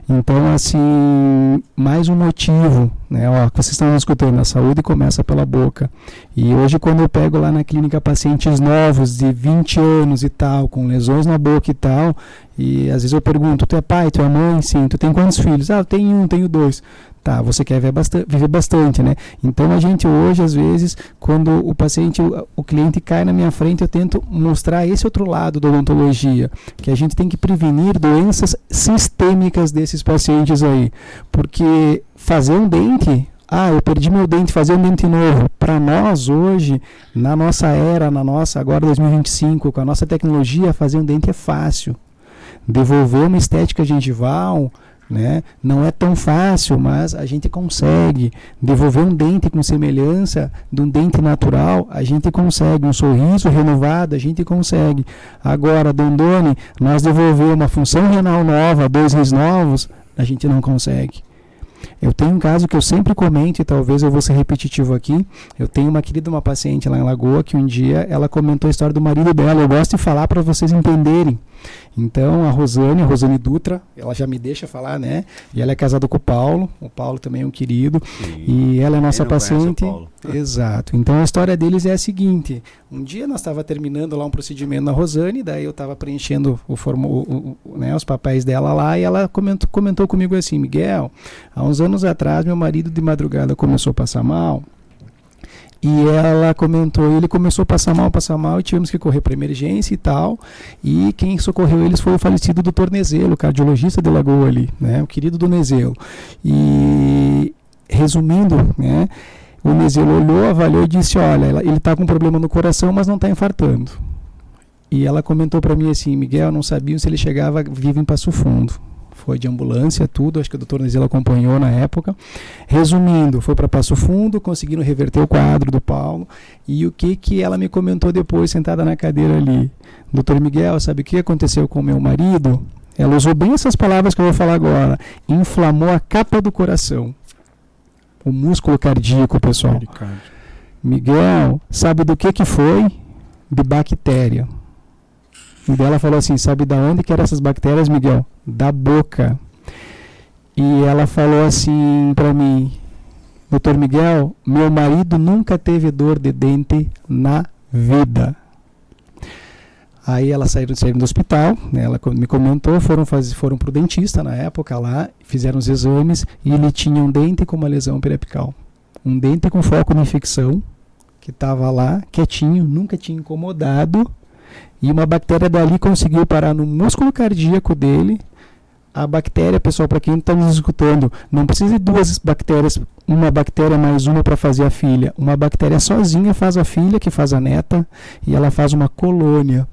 Então, assim, mais um motivo, né? Que vocês estão escutando, a saúde começa pela boca. E hoje, quando eu pego lá na clínica pacientes novos de 20 anos e tal, com lesões na boca e tal, e às vezes eu pergunto, tu é pai, tu é mãe? Sim. Tu tem quantos filhos? Eu tenho 1, tenho 2. Tá, você quer viver bastante, né? Então a gente hoje, às vezes, quando o paciente, o cliente cai na minha frente, eu tento mostrar esse outro lado da odontologia, que a gente tem que prevenir doenças sistêmicas desses pacientes aí. Porque fazer um dente, eu perdi meu dente, fazer um dente novo, para nós hoje, na nossa era, agora 2025, com a nossa tecnologia, fazer um dente é fácil. Devolver uma estética gengival, né? Não é tão fácil, mas a gente consegue devolver um dente com semelhança de um dente natural, a gente consegue um sorriso renovado, a gente consegue. Agora, Dondoni, nós devolver uma função renal nova, 2 rins novos, a gente não consegue. Eu tenho um caso que eu sempre comento, e talvez eu vou ser repetitivo aqui. Eu tenho uma paciente lá em Lagoa, que um dia ela comentou a história do marido dela. Eu gosto de falar para vocês entenderem. Então, a Rosane Dutra, ela já me deixa falar, né? E ela é casada com o Paulo também é um querido. Sim. E ela é nossa paciente. Exato. Então, a história deles é a seguinte. Um dia nós estávamos terminando lá um procedimento na Rosane, daí eu estava preenchendo os papéis dela lá, e ela comentou comigo assim, Miguel, há uns anos atrás, meu marido de madrugada começou a passar mal, e ela comentou, ele começou a passar mal, e tivemos que correr para emergência e tal, e quem socorreu eles foi o falecido Dr. Nezelo, cardiologista de Lagoa ali, né, o querido do Nezelo. E resumindo, né, o Nezelo olhou, avaliou e disse, olha, ele está com um problema no coração, mas não está infartando. E ela comentou para mim assim, Miguel, não sabia se ele chegava vivo em Passo Fundo. Foi de ambulância, tudo, acho que o Dr. Nezelo acompanhou na época. Resumindo, foi para Passo Fundo, conseguiram reverter o quadro do Paulo, e o que ela me comentou depois, sentada na cadeira ali? Dr. Miguel, sabe o que aconteceu com o meu marido? Ela usou bem essas palavras que eu vou falar agora. Inflamou a capa do coração. O músculo cardíaco, pessoal. Miguel, sabe do que foi? De bactéria. E ela falou assim, sabe da onde que eram essas bactérias, Miguel? Da boca. E ela falou assim para mim, Dr. Miguel, meu marido nunca teve dor de dente na vida. Aí elas saíram do hospital, né, ela me comentou, foram para o dentista na época lá, fizeram os exames, e ele tinha um dente com uma lesão periapical. Um dente com foco na infecção, que estava lá, quietinho, nunca tinha incomodado, e uma bactéria dali conseguiu parar no músculo cardíaco dele, a bactéria, pessoal, para quem está nos escutando, não precisa de 2 bactérias, uma bactéria mais uma para fazer a filha. Uma bactéria sozinha faz a filha, que faz a neta, e ela faz uma colônia.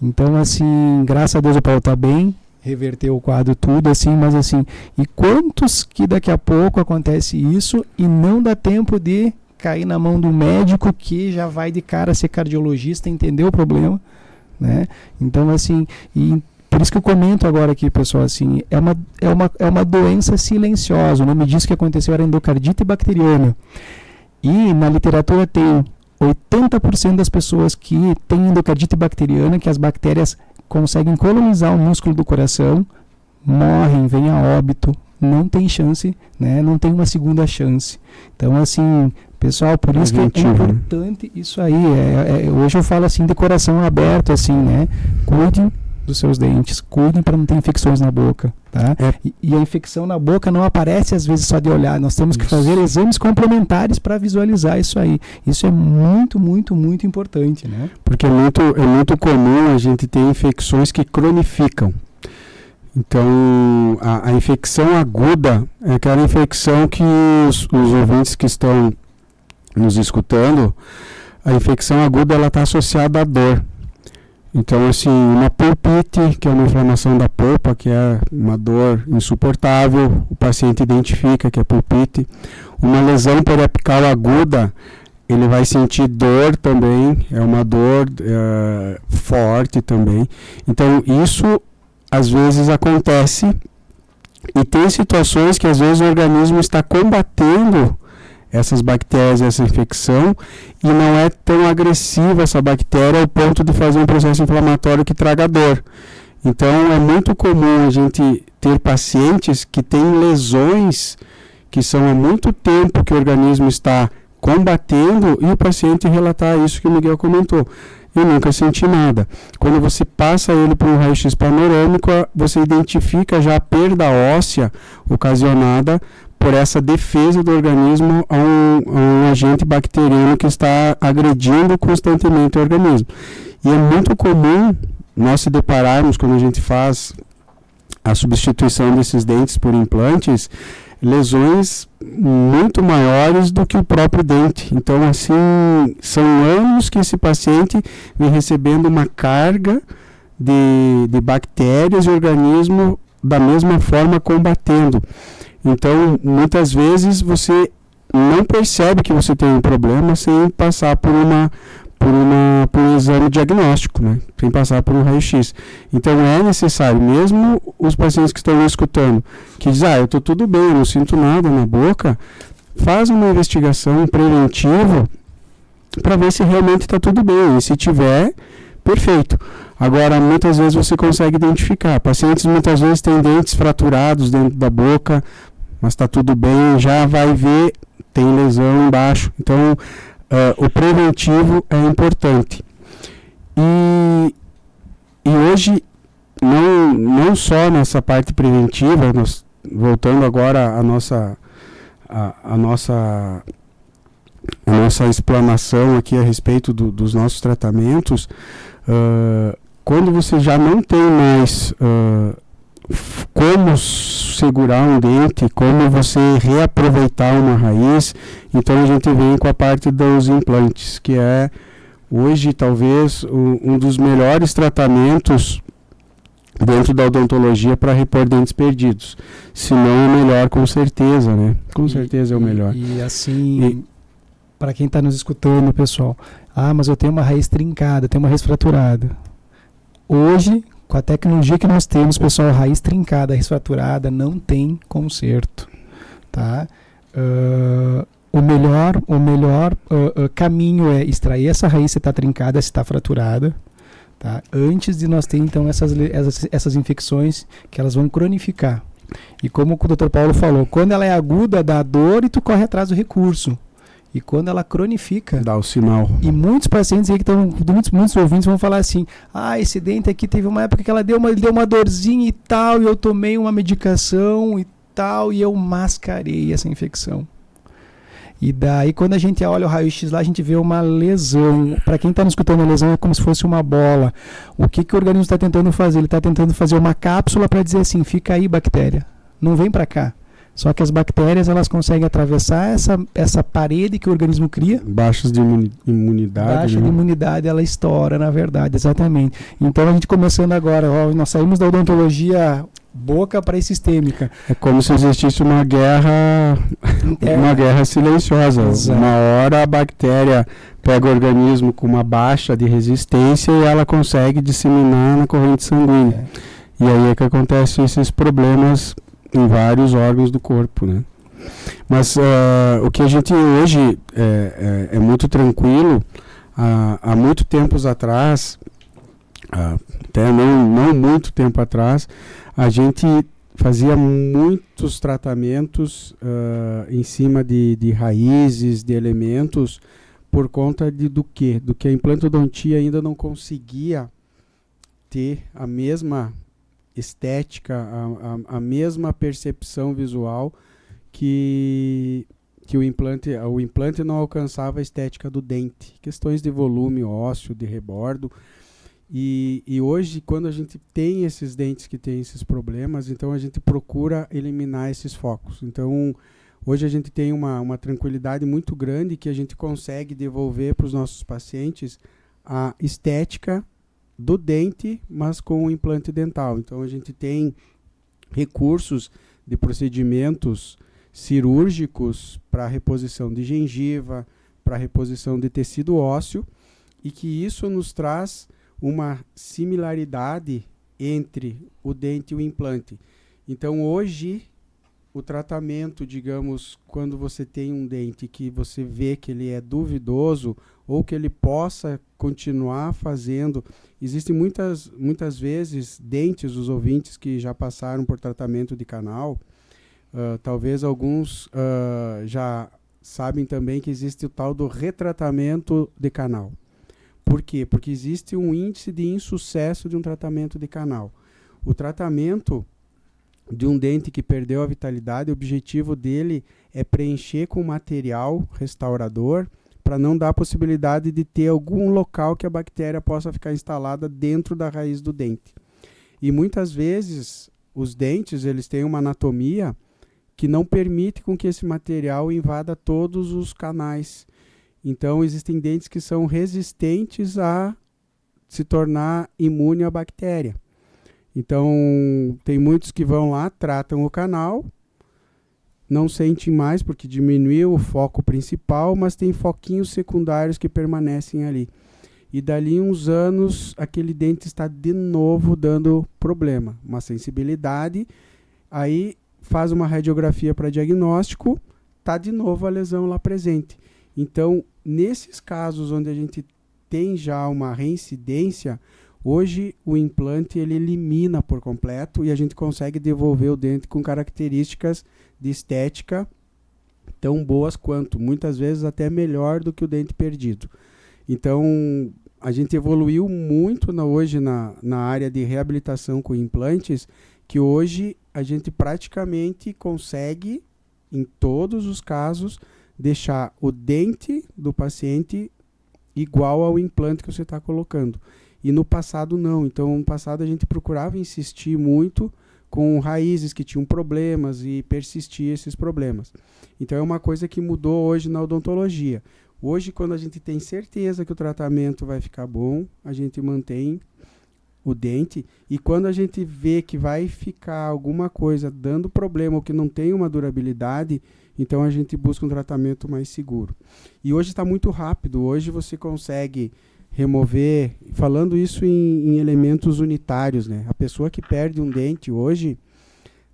Então, assim, graças a Deus o Paulo está bem, reverteu o quadro tudo, assim, mas assim, e quantos que daqui a pouco acontece isso e não dá tempo de cair na mão do médico que já vai de cara ser cardiologista, entender o problema, né? Então, assim, e por isso que eu comento agora aqui, pessoal, assim, é uma doença silenciosa. O nome disso que aconteceu era endocardite bacteriana. E na literatura tem 80% das pessoas que têm endocardite bacteriana, que as bactérias conseguem colonizar o músculo do coração, morrem, vêm a óbito, não tem chance, né? Não tem uma segunda chance. Então, assim, pessoal, por isso que é importante isso aí. Hoje eu falo assim de coração aberto, assim, né? Cuidem dos seus dentes, cuidem para não ter infecções na boca, tá? E a infecção na boca não aparece às vezes só de olhar, nós temos que fazer exames complementares para visualizar isso aí. Isso é muito, muito, muito importante, né? Porque é muito comum a gente ter infecções que cronificam. Então, a infecção aguda é aquela infecção que os ouvintes que estão nos escutando, a infecção aguda ela está associada à dor. Então, assim, uma pulpite, que é uma inflamação da polpa, que é uma dor insuportável, o paciente identifica que é pulpite. Uma lesão periapical aguda, ele vai sentir dor também, é uma dor forte também. Então, isso às vezes acontece e tem situações que às vezes o organismo está combatendo essas bactérias, essa infecção, e não é tão agressiva essa bactéria ao ponto de fazer um processo inflamatório que traga dor. Então é muito comum a gente ter pacientes que têm lesões que são há muito tempo que o organismo está combatendo e o paciente relatar isso que o Miguel comentou. Eu nunca senti nada. Quando você passa ele para um raio-x panorâmico, você identifica já a perda óssea ocasionada por essa defesa do organismo a um agente bacteriano que está agredindo constantemente o organismo. E é muito comum nós se depararmos, quando a gente faz a substituição desses dentes por implantes, lesões muito maiores do que o próprio dente. Então, assim, são anos que esse paciente vem recebendo uma carga de bactérias e organismo da mesma forma combatendo. Então, muitas vezes você não percebe que você tem um problema sem passar por um exame diagnóstico, né? Sem passar por um raio-x. Então, é necessário, mesmo os pacientes que estão escutando, que dizem, eu estou tudo bem, eu não sinto nada na boca, faz uma investigação preventiva para ver se realmente está tudo bem. E se tiver, perfeito. Agora, muitas vezes você consegue identificar. Pacientes muitas vezes têm dentes fraturados dentro da boca, mas está tudo bem, já vai ver, tem lesão embaixo. Então, o preventivo é importante. E hoje, não só nessa parte preventiva, nós, voltando agora à nossa explanação aqui a respeito dos nossos tratamentos, quando você já não tem mais como segurar um dente, como você reaproveitar uma raiz, então a gente vem com a parte dos implantes, que é hoje talvez um dos melhores tratamentos dentro da odontologia para repor dentes perdidos. Se não o melhor, com certeza, né? Com certeza é o melhor. E assim, para quem está nos escutando, pessoal, mas eu tenho uma raiz trincada, tenho uma raiz fraturada. Hoje, com a tecnologia que nós temos, pessoal, raiz trincada, raiz fraturada, não tem conserto, tá? O melhor caminho é extrair essa raiz se está trincada, se está fraturada, tá? Antes de nós ter, então, essas infecções que elas vão cronificar. E como o Dr. Paulo falou, quando ela é aguda, dá dor e tu corre atrás do recurso. E quando ela cronifica, dá o sinal. E muitos pacientes aí que estão, muitos ouvintes vão falar assim, esse dente aqui teve uma época que ele deu uma dorzinha e tal, e eu tomei uma medicação e tal, e eu mascarei essa infecção. E daí, quando a gente olha o raio-x lá, a gente vê uma lesão. Para quem está nos escutando, a lesão é como se fosse uma bola. O que o organismo está tentando fazer? Ele está tentando fazer uma cápsula para dizer assim, fica aí, bactéria, não vem para cá. Só que as bactérias, elas conseguem atravessar essa parede que o organismo cria. Baixas de imunidade. Baixa de imunidade, ela estoura, na verdade, exatamente. Então, a gente começando agora, nós saímos da odontologia boca para sistêmica. É como se existisse uma guerra silenciosa. Exato. Uma hora a bactéria pega o organismo com uma baixa de resistência e ela consegue disseminar na corrente sanguínea. E aí é que acontecem esses problemas em vários órgãos do corpo, né? Mas o que a gente hoje é muito tranquilo. Há muito tempos atrás, até não muito tempo atrás, a gente fazia muitos tratamentos em cima de raízes, de elementos, por conta do que a implantodontia ainda não conseguia ter a mesma estética, a mesma percepção visual que o implante não alcançava a estética do dente, questões de volume ósseo, de rebordo. E hoje, quando a gente tem esses dentes que têm esses problemas, então a gente procura eliminar esses focos. Então, hoje a gente tem uma tranquilidade muito grande que a gente consegue devolver para os nossos pacientes a estética do dente, mas com o implante dental. Então, a gente tem recursos de procedimentos cirúrgicos para reposição de gengiva, para reposição de tecido ósseo, e que isso nos traz uma similaridade entre o dente e o implante. Então, hoje, o tratamento, digamos, quando você tem um dente que você vê que ele é duvidoso ou que ele possa continuar fazendo, existem muitas vezes dentes, os ouvintes que já passaram por tratamento de canal, talvez alguns já sabem também que existe o tal do retratamento de canal. Por quê? Porque existe um índice de insucesso de um tratamento de canal. O tratamento de um dente que perdeu a vitalidade, o objetivo dele é preencher com material restaurador para não dar a possibilidade de ter algum local que a bactéria possa ficar instalada dentro da raiz do dente. E muitas vezes os dentes eles têm uma anatomia que não permite com que esse material invada todos os canais. Então, existem dentes que são resistentes a se tornar imune à bactéria. Então, tem muitos que vão lá, tratam o canal, não sentem mais porque diminuiu o foco principal, mas tem foquinhos secundários que permanecem ali. E dali uns anos, aquele dente está de novo dando problema, uma sensibilidade, aí faz uma radiografia para diagnóstico, está de novo a lesão lá presente. Então, nesses casos onde a gente tem já uma reincidência, hoje o implante ele elimina por completo e a gente consegue devolver o dente com características de estética tão boas quanto, muitas vezes até melhor do que o dente perdido. Então, a gente evoluiu muito hoje na área de reabilitação com implantes, que hoje a gente praticamente consegue, em todos os casos, deixar o dente do paciente igual ao implante que você está colocando. E no passado não. Então, no passado a gente procurava insistir muito com raízes que tinham problemas e persistir esses problemas. Então, é uma coisa que mudou hoje na odontologia. Hoje, quando a gente tem certeza que o tratamento vai ficar bom, a gente mantém o dente. E quando a gente vê que vai ficar alguma coisa dando problema ou que não tem uma durabilidade, então a gente busca um tratamento mais seguro. E hoje está muito rápido. Hoje você consegue remover, falando isso em elementos unitários, né? A pessoa que perde um dente hoje,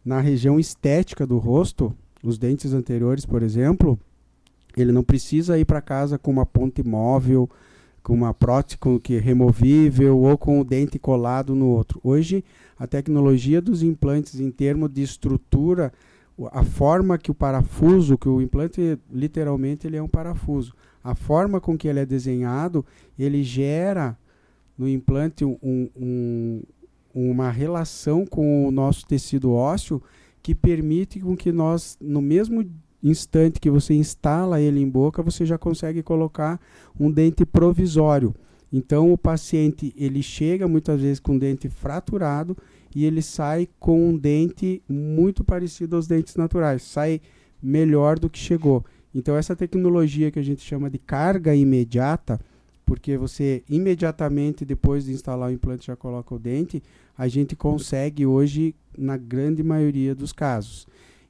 na região estética do rosto, os dentes anteriores, por exemplo, ele não precisa ir para casa com uma ponte móvel, com uma prótese que é removível ou com o dente colado no outro. Hoje, a tecnologia dos implantes em termos de estrutura, a forma que o parafuso, que o implante literalmente ele é um parafuso, a forma com que ele é desenhado, ele gera no implante uma relação com o nosso tecido ósseo que permite com que nós, no mesmo instante que você instala ele em boca, você já consegue colocar um dente provisório. Então o paciente ele chega muitas vezes com o dente fraturado e ele sai com um dente muito parecido aos dentes naturais, sai melhor do que chegou. Então essa tecnologia que a gente chama de carga imediata, porque você imediatamente depois de instalar o implante já coloca o dente, a gente consegue hoje na grande maioria dos casos.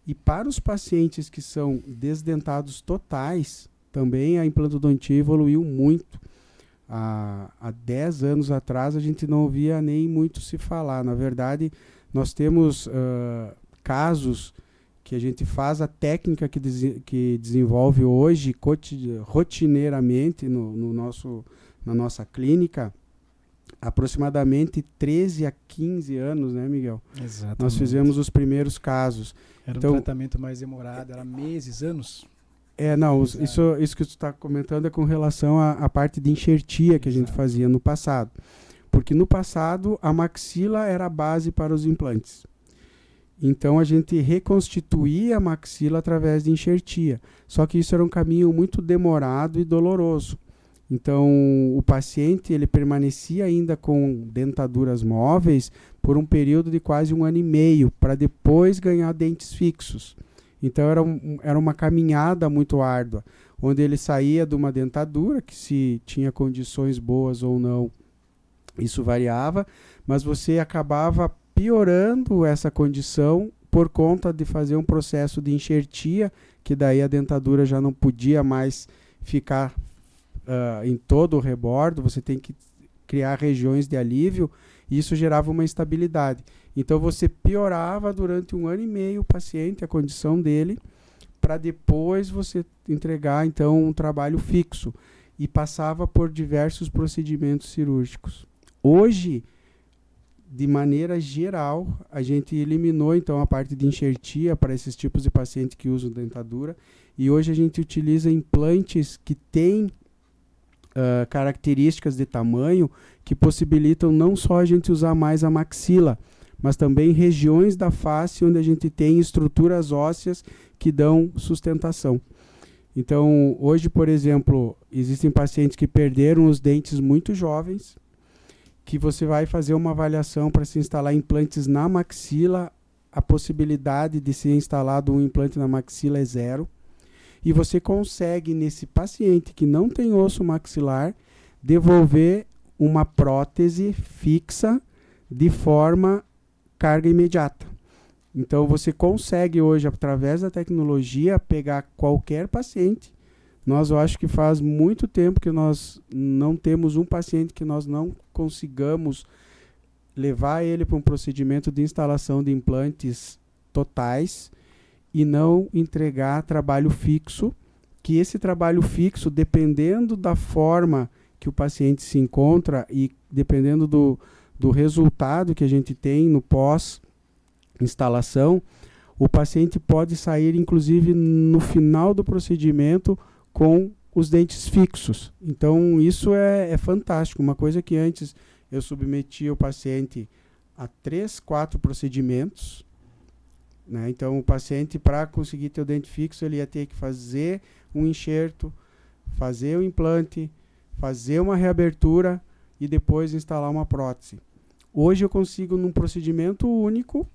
E para os pacientes que são desdentados totais, também a implantodontia evoluiu muito. Há 10 anos atrás a gente não ouvia nem muito se falar. Na verdade, nós temos casos que a gente faz a técnica que desenvolve hoje rotineiramente na nossa clínica, aproximadamente 13 a 15 anos, né, Miguel? Exatamente. Nós fizemos os primeiros casos. Era então, um tratamento mais demorado, era meses, anos? Isso que tu está comentando é com relação à parte de enxertia que a gente fazia no passado. Porque no passado a maxila era a base para os implantes. Então a gente reconstituía a maxila através de enxertia. Só que isso era um caminho muito demorado e doloroso. Então o paciente ele permanecia ainda com dentaduras móveis por um período de quase 1 ano e meio, para depois ganhar dentes fixos. Então era uma caminhada muito árdua, onde ele saía de uma dentadura, que se tinha condições boas ou não, isso variava, mas você acabava piorando essa condição por conta de fazer um processo de enxertia, que daí a dentadura já não podia mais ficar em todo o rebordo, você tem que criar regiões de alívio, e isso gerava uma instabilidade. Então você piorava durante 1 ano e meio o paciente, a condição dele, para depois você entregar então um trabalho fixo, e passava por diversos procedimentos cirúrgicos. Hoje, de maneira geral, a gente eliminou então a parte de enxertia para esses tipos de pacientes que usam dentadura, e hoje a gente utiliza implantes que têm características de tamanho que possibilitam não só a gente usar mais a maxila, mas também regiões da face onde a gente tem estruturas ósseas que dão sustentação. Então, hoje, por exemplo, existem pacientes que perderam os dentes muito jovens, que você vai fazer uma avaliação para se instalar implantes na maxila, a possibilidade de ser instalado um implante na maxila é 0. E você consegue, nesse paciente que não tem osso maxilar, devolver uma prótese fixa de forma carga imediata. Então você consegue hoje, através da tecnologia, pegar qualquer paciente. Eu acho que faz muito tempo que nós não temos um paciente que nós não consigamos levar ele para um procedimento de instalação de implantes totais e não entregar trabalho fixo, que esse trabalho fixo, dependendo da forma que o paciente se encontra e dependendo do resultado que a gente tem no pós-instalação, o paciente pode sair, inclusive, no final do procedimento com os dentes fixos. Então, isso é fantástico. Uma coisa que antes eu submetia o paciente a 3, 4 procedimentos, né? Então, o paciente, para conseguir ter o dente fixo, ele ia ter que fazer um enxerto, fazer o implante, fazer uma reabertura e depois instalar uma prótese. Hoje eu consigo, num procedimento único,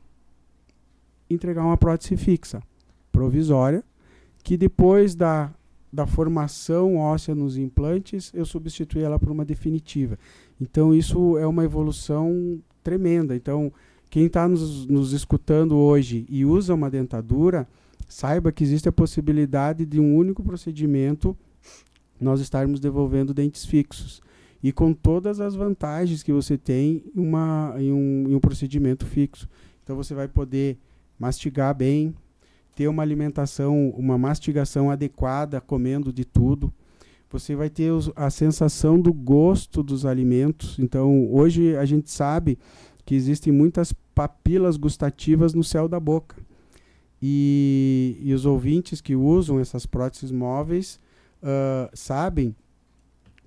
entregar uma prótese fixa, provisória, que depois da formação óssea nos implantes, eu substituí ela por uma definitiva. Então, isso é uma evolução tremenda. Então, quem está nos escutando hoje e usa uma dentadura, saiba que existe a possibilidade de um único procedimento nós estarmos devolvendo dentes fixos. E com todas as vantagens que você tem em um procedimento fixo. Então, você vai poder mastigar bem, ter uma alimentação, uma mastigação adequada, comendo de tudo. Você vai ter a sensação do gosto dos alimentos. Então, hoje a gente sabe que existem muitas papilas gustativas no céu da boca. E os ouvintes que usam essas próteses móveis sabem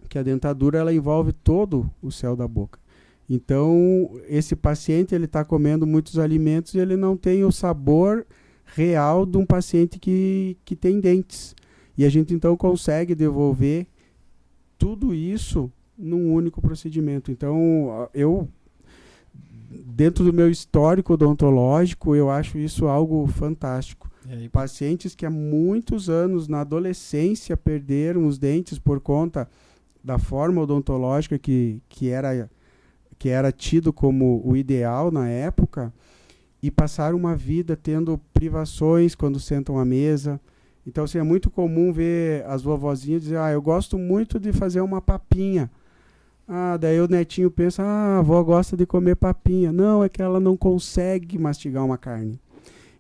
que a dentadura ela envolve todo o céu da boca. Então, esse paciente ele está comendo muitos alimentos e ele não tem o sabor real de um paciente que tem dentes. E a gente então consegue devolver tudo isso num único procedimento. Então, eu, dentro do meu histórico odontológico, eu acho isso algo fantástico. Pacientes que há muitos anos, na adolescência, perderam os dentes por conta da forma odontológica que era tido como o ideal na época, e passaram uma vida tendo privações quando sentam à mesa. Então, assim, é muito comum ver as vovozinhas dizer, eu gosto muito de fazer uma papinha. Daí o netinho pensa, a avó gosta de comer papinha. Não, é que ela não consegue mastigar uma carne.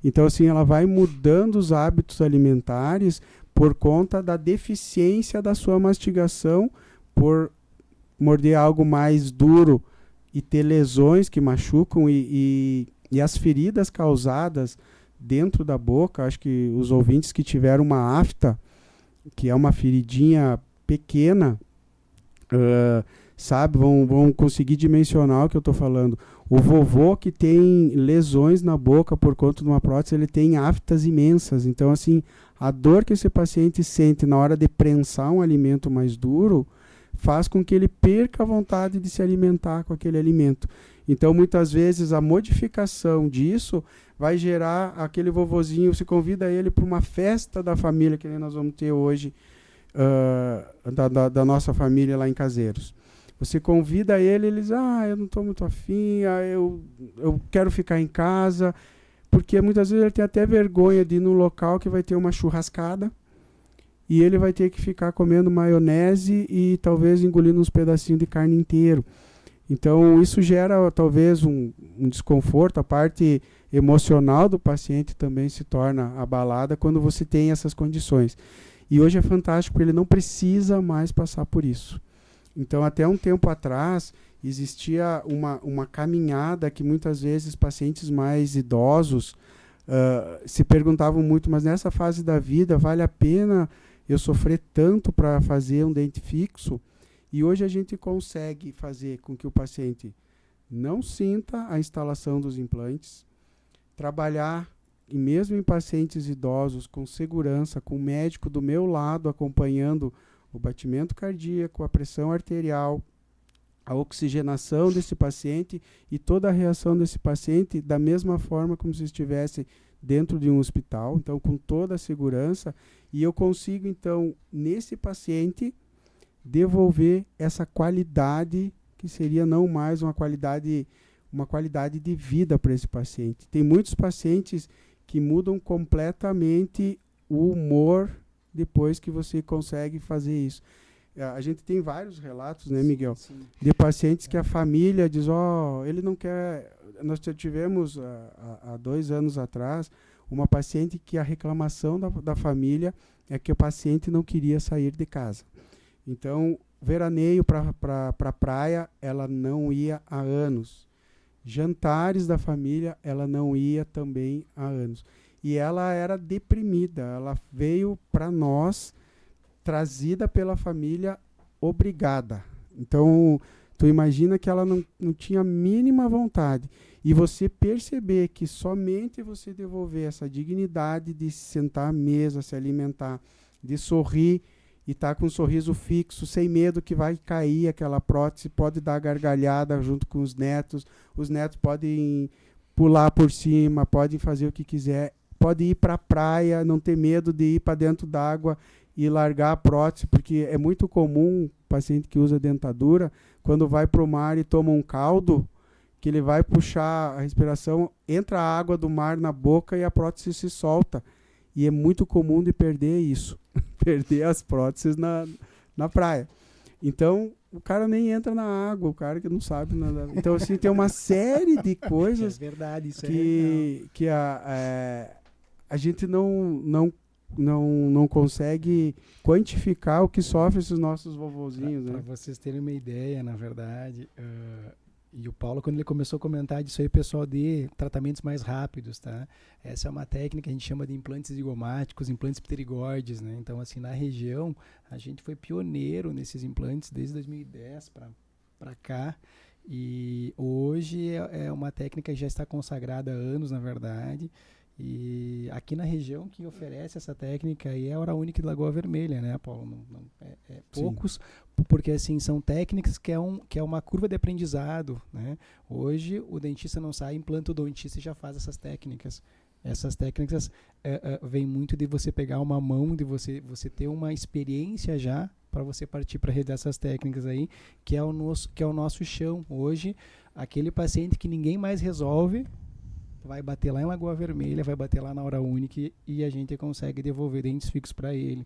Então, assim, ela vai mudando os hábitos alimentares por conta da deficiência da sua mastigação, por morder algo mais duro e ter lesões que machucam e as feridas causadas dentro da boca. Acho que os ouvintes que tiveram uma afta, que é uma feridinha pequena, vão conseguir dimensionar o que eu estou falando. O vovô que tem lesões na boca por conta de uma prótese, ele tem aftas imensas. Então, assim, a dor que esse paciente sente na hora de prensar um alimento mais duro faz com que ele perca a vontade de se alimentar com aquele alimento. Então, muitas vezes, a modificação disso vai gerar aquele vovozinho, se convida ele para uma festa da família, que nós vamos ter hoje, da nossa família lá em Caseiros. Você convida ele diz, eu não estou muito afim, eu quero ficar em casa, porque muitas vezes ele tem até vergonha de ir num local que vai ter uma churrascada, e ele vai ter que ficar comendo maionese e talvez engolindo uns pedacinhos de carne inteiro. Então, isso gera talvez um desconforto, a parte emocional do paciente também se torna abalada quando você tem essas condições. E hoje é fantástico, porque ele não precisa mais passar por isso. Então, até um tempo atrás, existia uma caminhada que muitas vezes pacientes mais idosos se perguntavam muito, mas nessa fase da vida vale a pena eu sofrer tanto para fazer um dente fixo? E hoje a gente consegue fazer com que o paciente não sinta a instalação dos implantes, trabalhar, e mesmo em pacientes idosos, com segurança, com o médico do meu lado acompanhando o batimento cardíaco, a pressão arterial, a oxigenação desse paciente e toda a reação desse paciente da mesma forma como se estivesse dentro de um hospital, então com toda a segurança, e eu consigo então nesse paciente devolver essa qualidade que seria não mais uma qualidade de vida para esse paciente. Tem muitos pacientes que mudam completamente o humor depois que você consegue fazer isso. A gente tem vários relatos, né, Miguel? Sim. De pacientes que a família diz, ele não quer... Nós tivemos, há 2 anos atrás, uma paciente que a reclamação da família é que o paciente não queria sair de casa. Então, veraneio para a praia, ela não ia há anos. Jantares da família, ela não ia também há anos. E ela era deprimida, ela veio para nós trazida pela família obrigada. Então, tu imagina que ela não tinha a mínima vontade. E você perceber que somente você devolver essa dignidade de sentar à mesa, se alimentar, de sorrir e estar com um sorriso fixo, sem medo que vai cair aquela prótese, pode dar gargalhada junto com os netos podem pular por cima, podem fazer o que quiser, pode ir para a praia, não ter medo de ir para dentro d'água e largar a prótese, porque é muito comum paciente que usa dentadura, quando vai para o mar e toma um caldo, que ele vai puxar a respiração, entra a água do mar na boca e a prótese se solta. E é muito comum de perder isso, perder as próteses na praia. Então, o cara nem entra na água, o cara que não sabe nadar. Então, assim, tem uma série de coisas verdade, isso que a gente não consegue quantificar o que sofrem esses nossos vovozinhos. Para vocês terem uma ideia, na verdade, e o Paulo, quando ele começou a comentar disso aí, pessoal, de tratamentos mais rápidos, tá? Essa é uma técnica que a gente chama de implantes zigomáticos, implantes pterigóides, né? Então, assim, na região, a gente foi pioneiro nesses implantes desde 2010 para cá, e hoje é uma técnica que já está consagrada há anos, na verdade, E aqui na região quem oferece essa técnica aí é a Hora Única de Lagoa Vermelha, né, Paulo? Poucos, porque assim, são técnicas que é uma curva de aprendizado, né? Hoje o dentista não sai, implanta o dentista e já faz essas técnicas. Essas técnicas vêm muito de você pegar uma mão, de você ter uma experiência já para você partir para realizar essas técnicas aí, que é o nosso chão. Hoje, aquele paciente que ninguém mais resolve, vai bater lá em Lagoa Vermelha, vai bater lá na Hora Única e a gente consegue devolver dentes fixos para ele.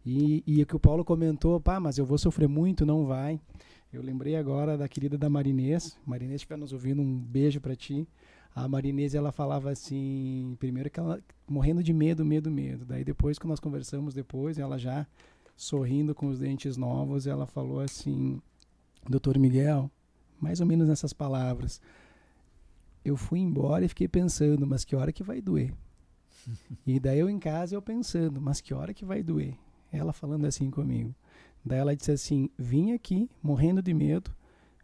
E o que o Paulo comentou, mas eu vou sofrer muito, não vai. Eu lembrei agora da querida da Marinês. Marinês, que está nos ouvindo, um beijo para ti. A Marinês, ela falava assim, primeiro que ela morrendo de medo. Daí depois que nós conversamos depois, ela já sorrindo com os dentes novos, ela falou assim, Dr. Miguel, mais ou menos nessas palavras, eu fui embora e fiquei pensando, mas que hora que vai doer? E daí eu em casa eu pensando, mas que hora que vai doer? Ela falando assim comigo. Daí ela disse assim, vim aqui morrendo de medo,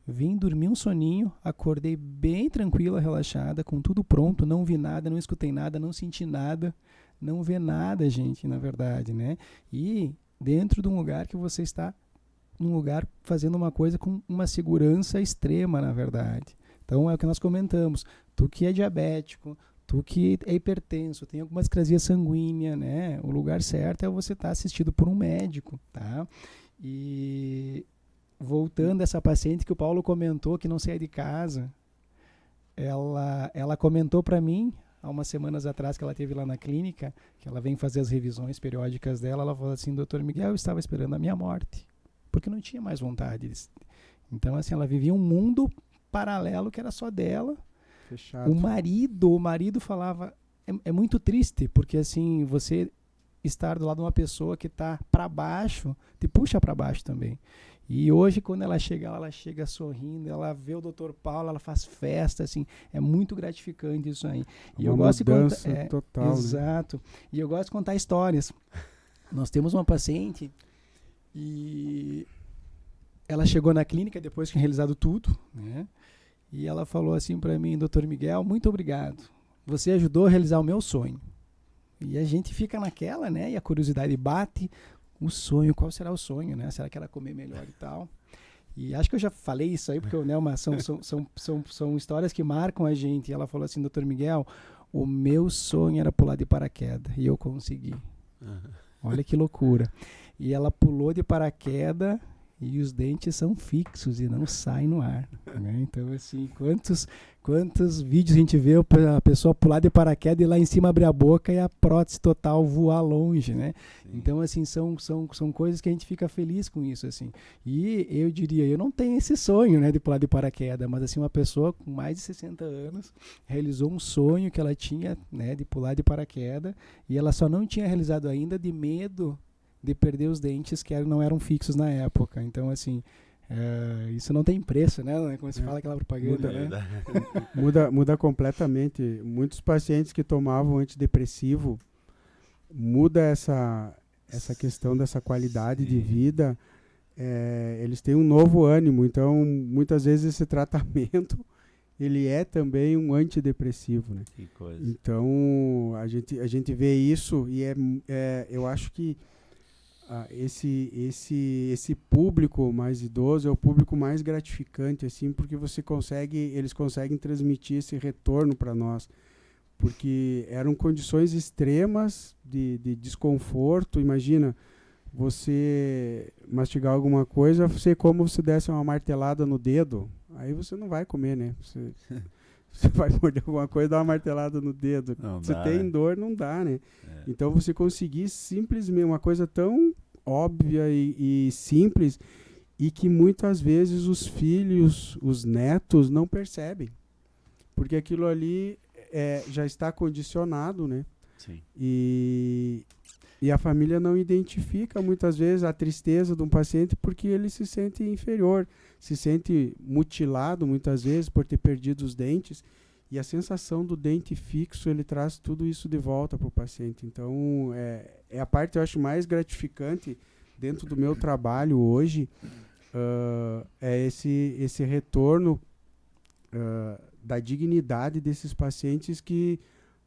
vim dormir um soninho, acordei bem tranquila, relaxada, com tudo pronto, não vi nada, não escutei nada, não senti nada, não vê nada, gente, na verdade, né? E dentro de um lugar que você está, num lugar fazendo uma coisa com uma segurança extrema, na verdade. Então é o que nós comentamos, tu que é diabético, tu que é hipertenso, tem alguma discrasia sanguínea, né? O lugar certo é você estar assistido por um médico, tá? E voltando a essa paciente que o Paulo comentou, que não saía de casa, ela comentou para mim, há umas semanas atrás que ela teve lá na clínica, que ela vem fazer as revisões periódicas dela, ela falou assim, Dr. Miguel, eu estava esperando a minha morte, porque não tinha mais vontade. Então, assim, ela vivia um mundo paralelo que era só dela. Fechado. O marido falava, é muito triste, porque assim, você estar do lado de uma pessoa que está para baixo, te puxa para baixo também. E hoje, quando ela chega sorrindo, ela vê o Dr. Paulo, ela faz festa, assim, é muito gratificante isso aí. E eu gosto de contar, total, exato. Né? E eu gosto de contar histórias. Nós temos uma paciente e ela chegou na clínica depois de ter realizado tudo, né? E ela falou assim para mim, Dr. Miguel, muito obrigado. Você ajudou a realizar o meu sonho. E a gente fica naquela, né? E a curiosidade bate. O sonho, qual será o sonho, né? Será que ela comer melhor e tal? E acho que eu já falei isso aí, porque né, são histórias que marcam a gente. E ela falou assim, Dr. Miguel, o meu sonho era pular de paraquedas. E eu consegui. Olha que loucura. E ela pulou de paraquedas e os dentes são fixos e não saem no ar, né? Então, assim, quantos vídeos a gente vê a pessoa pular de paraquedas e lá em cima abrir a boca e a prótese total voar longe, né? Sim. Então, assim, são coisas que a gente fica feliz com isso, assim. E eu diria, eu não tenho esse sonho, né, de pular de paraquedas, mas, assim, uma pessoa com mais de 60 anos realizou um sonho que ela tinha, né, de pular de paraquedas e ela só não tinha realizado ainda de medo de perder os dentes que não eram fixos na época. Então, assim, isso não tem preço, né? Como se fala aquela propaganda, muda completamente. Muitos pacientes que tomavam antidepressivo, muda essa questão dessa qualidade de vida, eles têm um novo ânimo. Então, muitas vezes esse tratamento ele é também um antidepressivo, né? Que coisa. Então, a gente vê isso e eu acho que esse público mais idoso é o público mais gratificante, assim, porque eles conseguem transmitir esse retorno para nós, porque eram condições extremas de desconforto. Imagina você mastigar alguma coisa, como se desse uma martelada no dedo, aí você não vai comer, né? Você vai morder alguma coisa e dar uma martelada no dedo. Você tem dor, não dá, né? Então você conseguir simplesmente uma coisa tão óbvia e simples, e que muitas vezes os filhos, os netos não percebem. Porque aquilo ali já está condicionado, né? Sim. E a família não identifica muitas vezes a tristeza de um paciente porque ele se sente inferior, se sente mutilado muitas vezes por ter perdido os dentes, e a sensação do dente fixo, ele traz tudo isso de volta para o paciente. Então, é a parte eu acho mais gratificante dentro do meu trabalho hoje, é esse retorno da dignidade desses pacientes que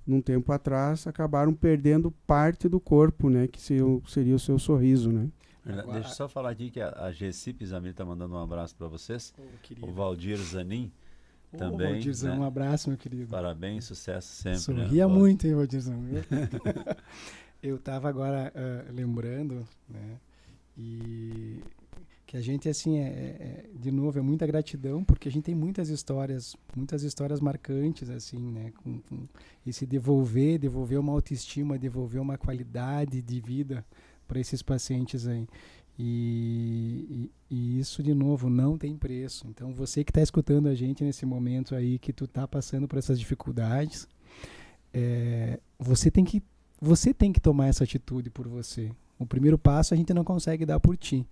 num tempo atrás, acabaram perdendo parte do corpo, né? Que seria o seu sorriso, né? Agora, deixa eu só falar aqui que a Gessi Pisamir está mandando um abraço para vocês. O Valdir Zanin também. Valdirzão, né? Um abraço, meu querido. Parabéns, sucesso sempre. Sorria muito, hein, Valdirzão? Eu estava agora lembrando, né? E que a gente, assim, de novo, é muita gratidão, porque a gente tem muitas histórias marcantes, assim, né? Com esse devolver uma autoestima, devolver uma qualidade de vida para esses pacientes aí. E isso, de novo, não tem preço. Então, você que está escutando a gente nesse momento aí, que tu está passando por essas dificuldades, você tem que tomar essa atitude por você. O primeiro passo a gente não consegue dar por ti,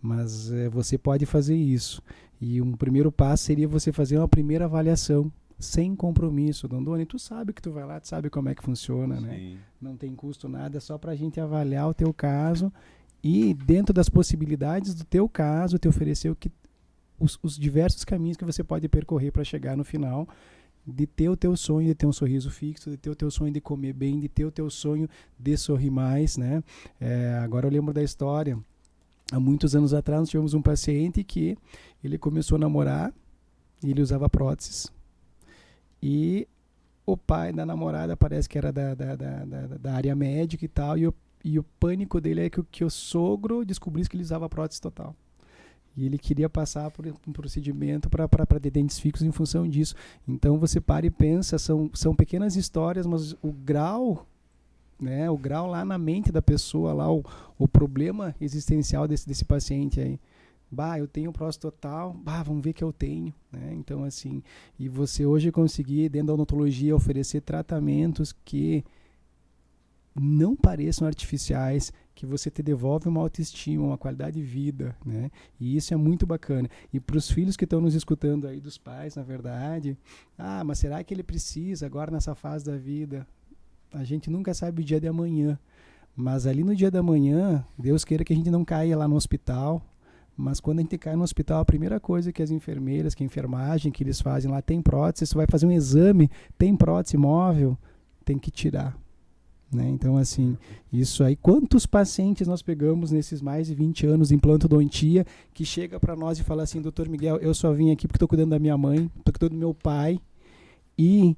mas você pode fazer isso. E um primeiro passo seria você fazer uma primeira avaliação, sem compromisso. Dondoni, tu sabe que tu vai lá, tu sabe como é que funciona, né? Não tem custo nada, é só para a gente avaliar o teu caso e, dentro das possibilidades do teu caso, te oferecer os diversos caminhos que você pode percorrer para chegar no final, de ter o teu sonho de ter um sorriso fixo, de ter o teu sonho de comer bem, de ter o teu sonho de sorrir mais, né? Agora eu lembro da história, há muitos anos atrás nós tivemos um paciente que ele começou a namorar e ele usava próteses. E o pai da namorada parece que era da área médica e tal, e o pânico dele é que o sogro descobrisse que ele usava prótese total. E ele queria passar por um procedimento para ter dentes fixos em função disso. Então você para e pensa, são pequenas histórias, mas o grau, né, o grau lá na mente da pessoa, lá o problema existencial desse paciente aí. Eu tenho prótese total, vamos ver que eu tenho, né? Então, assim, e você hoje conseguir, dentro da odontologia, oferecer tratamentos que não pareçam artificiais, que você te devolve uma autoestima, uma qualidade de vida, né? E isso é muito bacana. E para os filhos que estão nos escutando aí, dos pais, na verdade, mas será que ele precisa agora nessa fase da vida? A gente nunca sabe o dia de amanhã, mas ali no dia da manhã, Deus queira que a gente não caia lá no hospital. Mas quando a gente cai no hospital, a primeira coisa que as enfermeiras, que a enfermagem, que eles fazem lá, tem prótese, você vai fazer um exame, tem prótese móvel, tem que tirar. Né? Então, assim, isso aí, quantos pacientes nós pegamos nesses mais de 20 anos de implantodontia, que chega para nós e fala assim, doutor Miguel, eu só vim aqui porque estou cuidando da minha mãe, estou cuidando do meu pai, e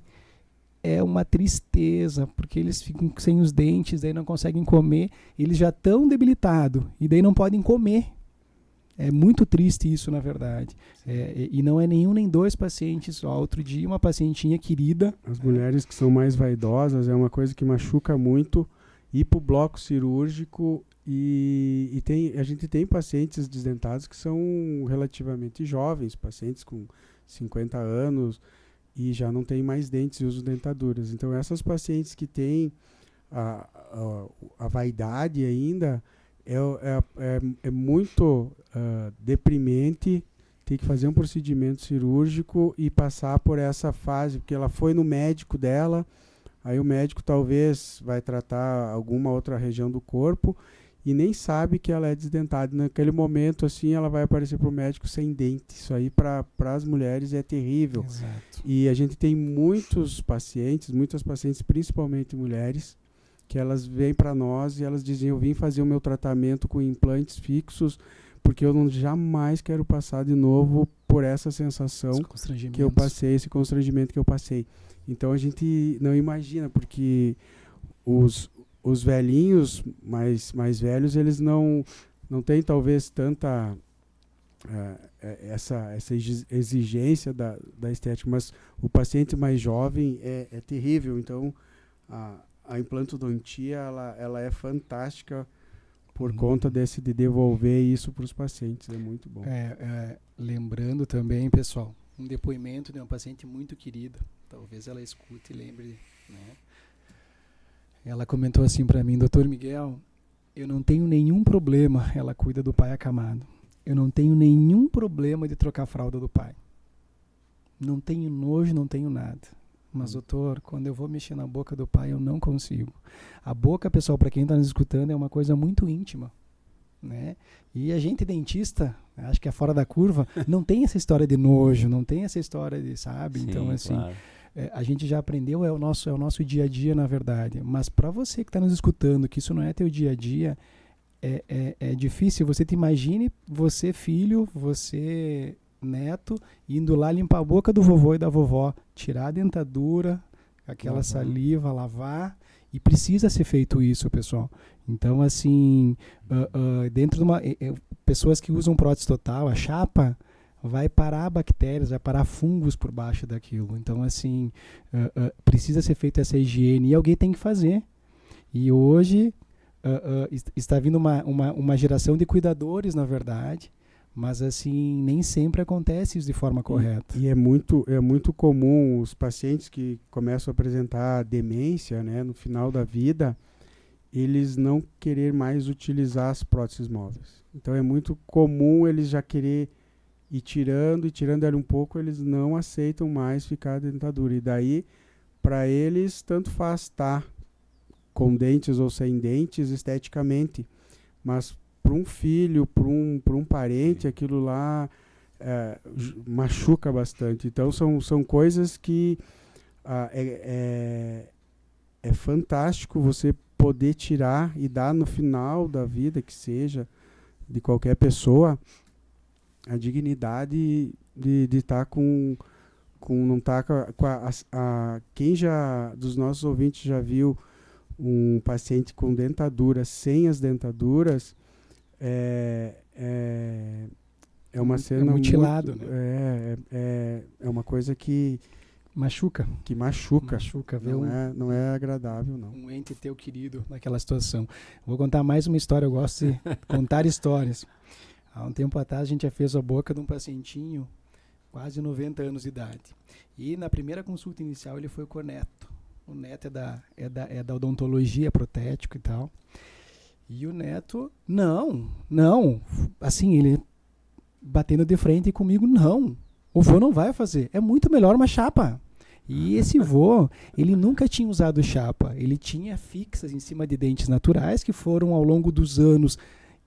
é uma tristeza, porque eles ficam sem os dentes, daí não conseguem comer, eles já estão debilitados, e daí não podem comer. É muito triste isso, na verdade. E não é nenhum nem dois pacientes só. Outro dia, uma pacientinha querida... As mulheres que são mais vaidosas é uma coisa que machuca muito. Ir para o bloco cirúrgico e a gente tem pacientes desdentados que são relativamente jovens, pacientes com 50 anos e já não tem mais dentes e usam dentaduras. Então, essas pacientes que têm a vaidade ainda... É muito deprimente ter que fazer um procedimento cirúrgico e passar por essa fase, porque ela foi no médico dela, aí o médico talvez vai tratar alguma outra região do corpo e nem sabe que ela é desdentada. Naquele momento, assim, ela vai aparecer para o médico sem dente. Isso aí para as mulheres é terrível. Exato. E a gente tem muitas pacientes, principalmente mulheres, que elas vêm para nós e elas dizem, eu vim fazer o meu tratamento com implantes fixos porque eu jamais quero passar de novo por essa sensação que eu passei, esse constrangimento que eu passei. Então a gente não imagina, porque os velhinhos mais velhos, eles não têm talvez tanta essa exigência da estética, mas o paciente mais jovem é terrível. Então a implantodontia ela é fantástica por conta de devolver isso para os pacientes. É muito bom. Lembrando também, pessoal, um depoimento de uma paciente muito querida. Talvez ela escute e lembre, né? Ela comentou assim para mim, doutor Miguel, eu não tenho nenhum problema, ela cuida do pai acamado. Eu não tenho nenhum problema de trocar a fralda do pai. Não tenho nojo, não tenho nada. Mas, doutor, quando eu vou mexer na boca do pai, eu não consigo. A boca, pessoal, para quem está nos escutando, é uma coisa muito íntima, né? E a gente, dentista, acho que é fora da curva, não tem essa história de nojo, não tem essa história de, sabe? Sim, então, assim, claro. a gente já aprendeu, é o nosso dia a dia, na verdade. Mas para você que está nos escutando, que isso não é teu dia a dia, é difícil. Você te imagine, você filho, você neto, indo lá limpar a boca do vovô e da vovó, tirar a dentadura, aquela saliva, lavar, e precisa ser feito isso, pessoal. Então, assim, dentro de pessoas que usam prótese total, a chapa vai parar bactérias, vai parar fungos por baixo daquilo. Então, assim, precisa ser feita essa higiene e alguém tem que fazer. E hoje está vindo uma geração de cuidadores, na verdade, mas assim, nem sempre acontece isso de forma correta. E é muito comum os pacientes que começam a apresentar demência, né, no final da vida, eles não querer mais utilizar as próteses móveis. Então é muito comum eles já querer ir tirando ela um pouco, eles não aceitam mais ficar de dentadura. E daí, para eles, tanto faz estar com dentes ou sem dentes esteticamente, mas para um filho, para um parente, aquilo lá machuca bastante. Então são coisas que é fantástico você poder tirar e dar no final da vida, que seja de qualquer pessoa, a dignidade de estar não estar quem dos nossos ouvintes já viu um paciente com dentadura sem as dentaduras, é uma cena mutilado, muito, né? É uma coisa que machuca. Não é agradável, não. Um ente teu querido naquela situação. Vou contar mais uma história, eu gosto de contar histórias. Há um tempo atrás a gente já fez a boca de um pacientinho, quase 90 anos de idade. E na primeira consulta inicial ele foi com o neto. O neto é da odontologia, protético e tal. E o neto, não, assim, ele batendo de frente comigo, não, o vô não vai fazer, é muito melhor uma chapa. E esse vô, ele nunca tinha usado chapa, ele tinha fixas em cima de dentes naturais que foram ao longo dos anos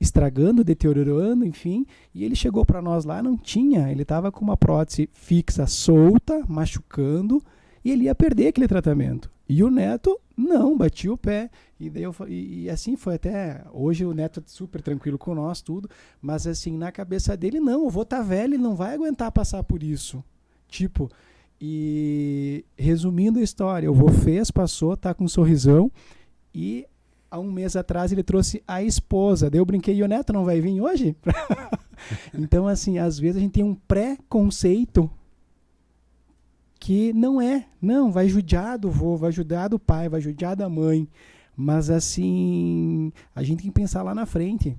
estragando, deteriorando, enfim, e ele chegou para nós lá, não tinha, ele estava com uma prótese fixa solta, machucando, e ele ia perder aquele tratamento. E o neto, não, batia o pé. E assim foi até... Hoje o neto é super tranquilo com nós, tudo. Mas assim, na cabeça dele, não, o vô tá velho, ele não vai aguentar passar por isso. Tipo, e resumindo a história, o vô fez, passou, tá com um sorrisão. E há um mês atrás ele trouxe a esposa. Daí eu brinquei, e o neto não vai vir hoje? Então, assim, às vezes a gente tem um preconceito que não, vai judiar do vô, vai judiar do pai, vai judiar da mãe, mas assim, a gente tem que pensar lá na frente,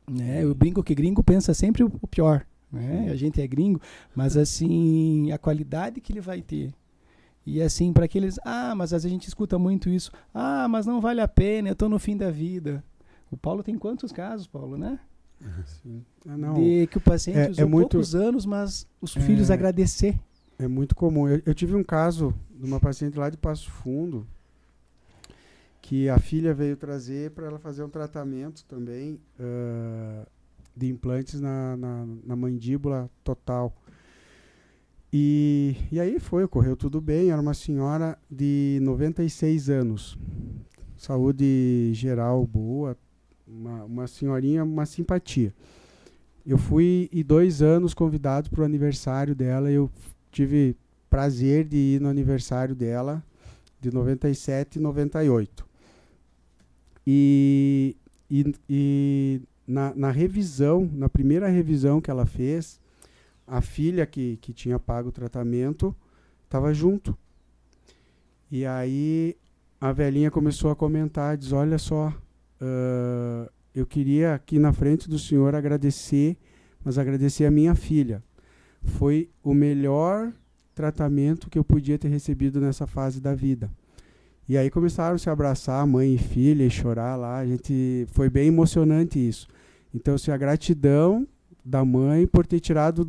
né? Eu brinco que gringo pensa sempre o pior, né? A gente é gringo, mas assim, a qualidade que ele vai ter, e assim, para aqueles, mas às vezes a gente escuta muito isso, mas não vale a pena, eu tô no fim da vida. O Paulo tem quantos casos, Paulo, né? Sim. Não, de que o paciente usou poucos anos, mas os filhos agradecer. É muito comum. Eu tive um caso de uma paciente lá de Passo Fundo que a filha veio trazer para ela fazer um tratamento também de implantes na mandíbula total. E aí ocorreu tudo bem. Era uma senhora de 96 anos. Saúde geral boa. Uma senhorinha, uma simpatia. Eu fui 2 anos convidado para o aniversário dela. Eu tive prazer de ir no aniversário dela, de 97 e 98. E na revisão, na primeira revisão que ela fez, a filha que tinha pago o tratamento estava junto. E aí a velhinha começou a comentar, diz, olha só, eu queria aqui na frente do senhor agradecer, mas agradecer a minha filha. Foi o melhor tratamento que eu podia ter recebido nessa fase da vida. E aí começaram a se abraçar, mãe e filha, e chorar lá. Foi bem emocionante isso. Então, a gratidão da mãe por ter tirado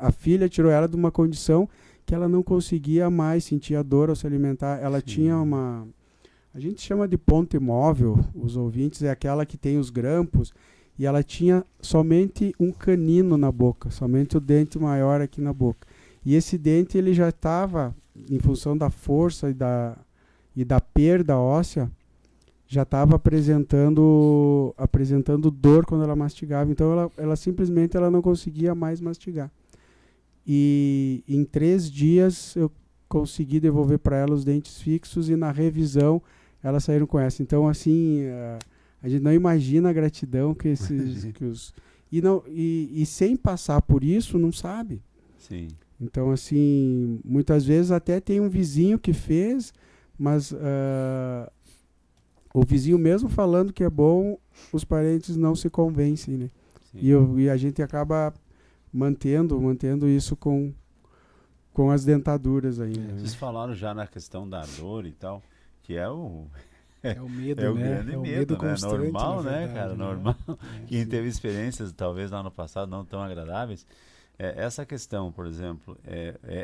a filha tirou ela de uma condição que ela não conseguia mais sentir a dor ao se alimentar. Ela tinha a gente chama de ponte móvel, os ouvintes, é aquela que tem os grampos, e ela tinha somente um canino na boca, somente o dente maior aqui na boca. E esse dente ele já estava, em função da força e da perda óssea, já estava apresentando dor quando ela mastigava. Então ela simplesmente ela não conseguia mais mastigar. E em 3 dias eu consegui devolver para ela os dentes fixos e na revisão elas saíram com essa. Então assim, a gente não imagina a gratidão que e sem passar por isso não sabe. Sim. Então assim, muitas vezes até tem um vizinho que fez, mas o vizinho mesmo falando que é bom, os parentes não se convencem, né? E a gente acaba mantendo isso com as dentaduras ainda. Vocês falaram já na questão da dor e tal, que é o medo, é o né? grande É o medo, medo né? constante, Normal, na né, verdade, cara? né? Normal. Quem Sim. teve experiências, talvez lá no passado, não tão agradáveis. Essa questão, por exemplo,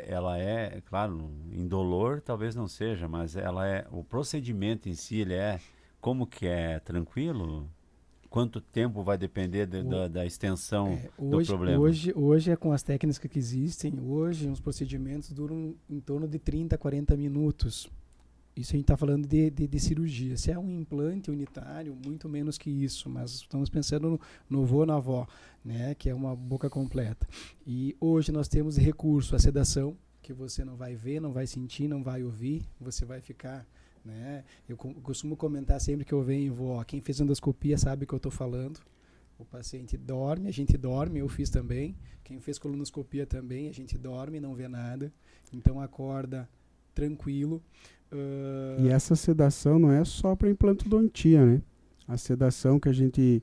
ela é, claro, indolor talvez não seja, mas o procedimento em si, ele é, como que é? Tranquilo? Quanto tempo vai depender da extensão do problema? Hoje é com as técnicas que existem, hoje os procedimentos duram em torno de 30 a 40 minutos. Isso a gente está falando de cirurgia. Se é um implante unitário, muito menos que isso, mas estamos pensando no vô, na avó, né, que é uma boca completa. E hoje nós temos recurso à sedação, que você não vai ver, não vai sentir, não vai ouvir, você vai ficar, né? Eu costumo comentar sempre que eu venho, vou, quem fez endoscopia sabe o que eu estou falando. O paciente dorme, a gente dorme, eu fiz também. Quem fez colonoscopia também, a gente dorme, não vê nada. Então acorda tranquilo. E essa sedação não é só para implantodontia, né? A sedação que a gente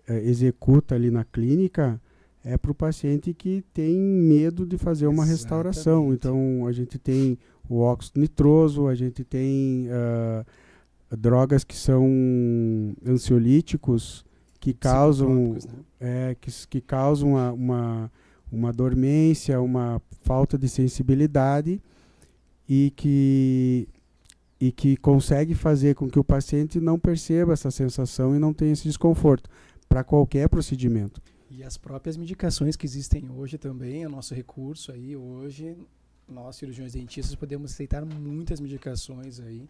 executa ali na clínica é para o paciente que tem medo de fazer uma restauração. Então, a gente tem o óxido nitroso, a gente tem drogas que são ansiolíticos, que causam, né? que causam uma dormência, uma falta de sensibilidade e que consegue fazer com que o paciente não perceba essa sensação e não tenha esse desconforto para qualquer procedimento. E as próprias medicações que existem hoje também, é o nosso recurso aí hoje, nós cirurgiões dentistas podemos aceitar muitas medicações aí,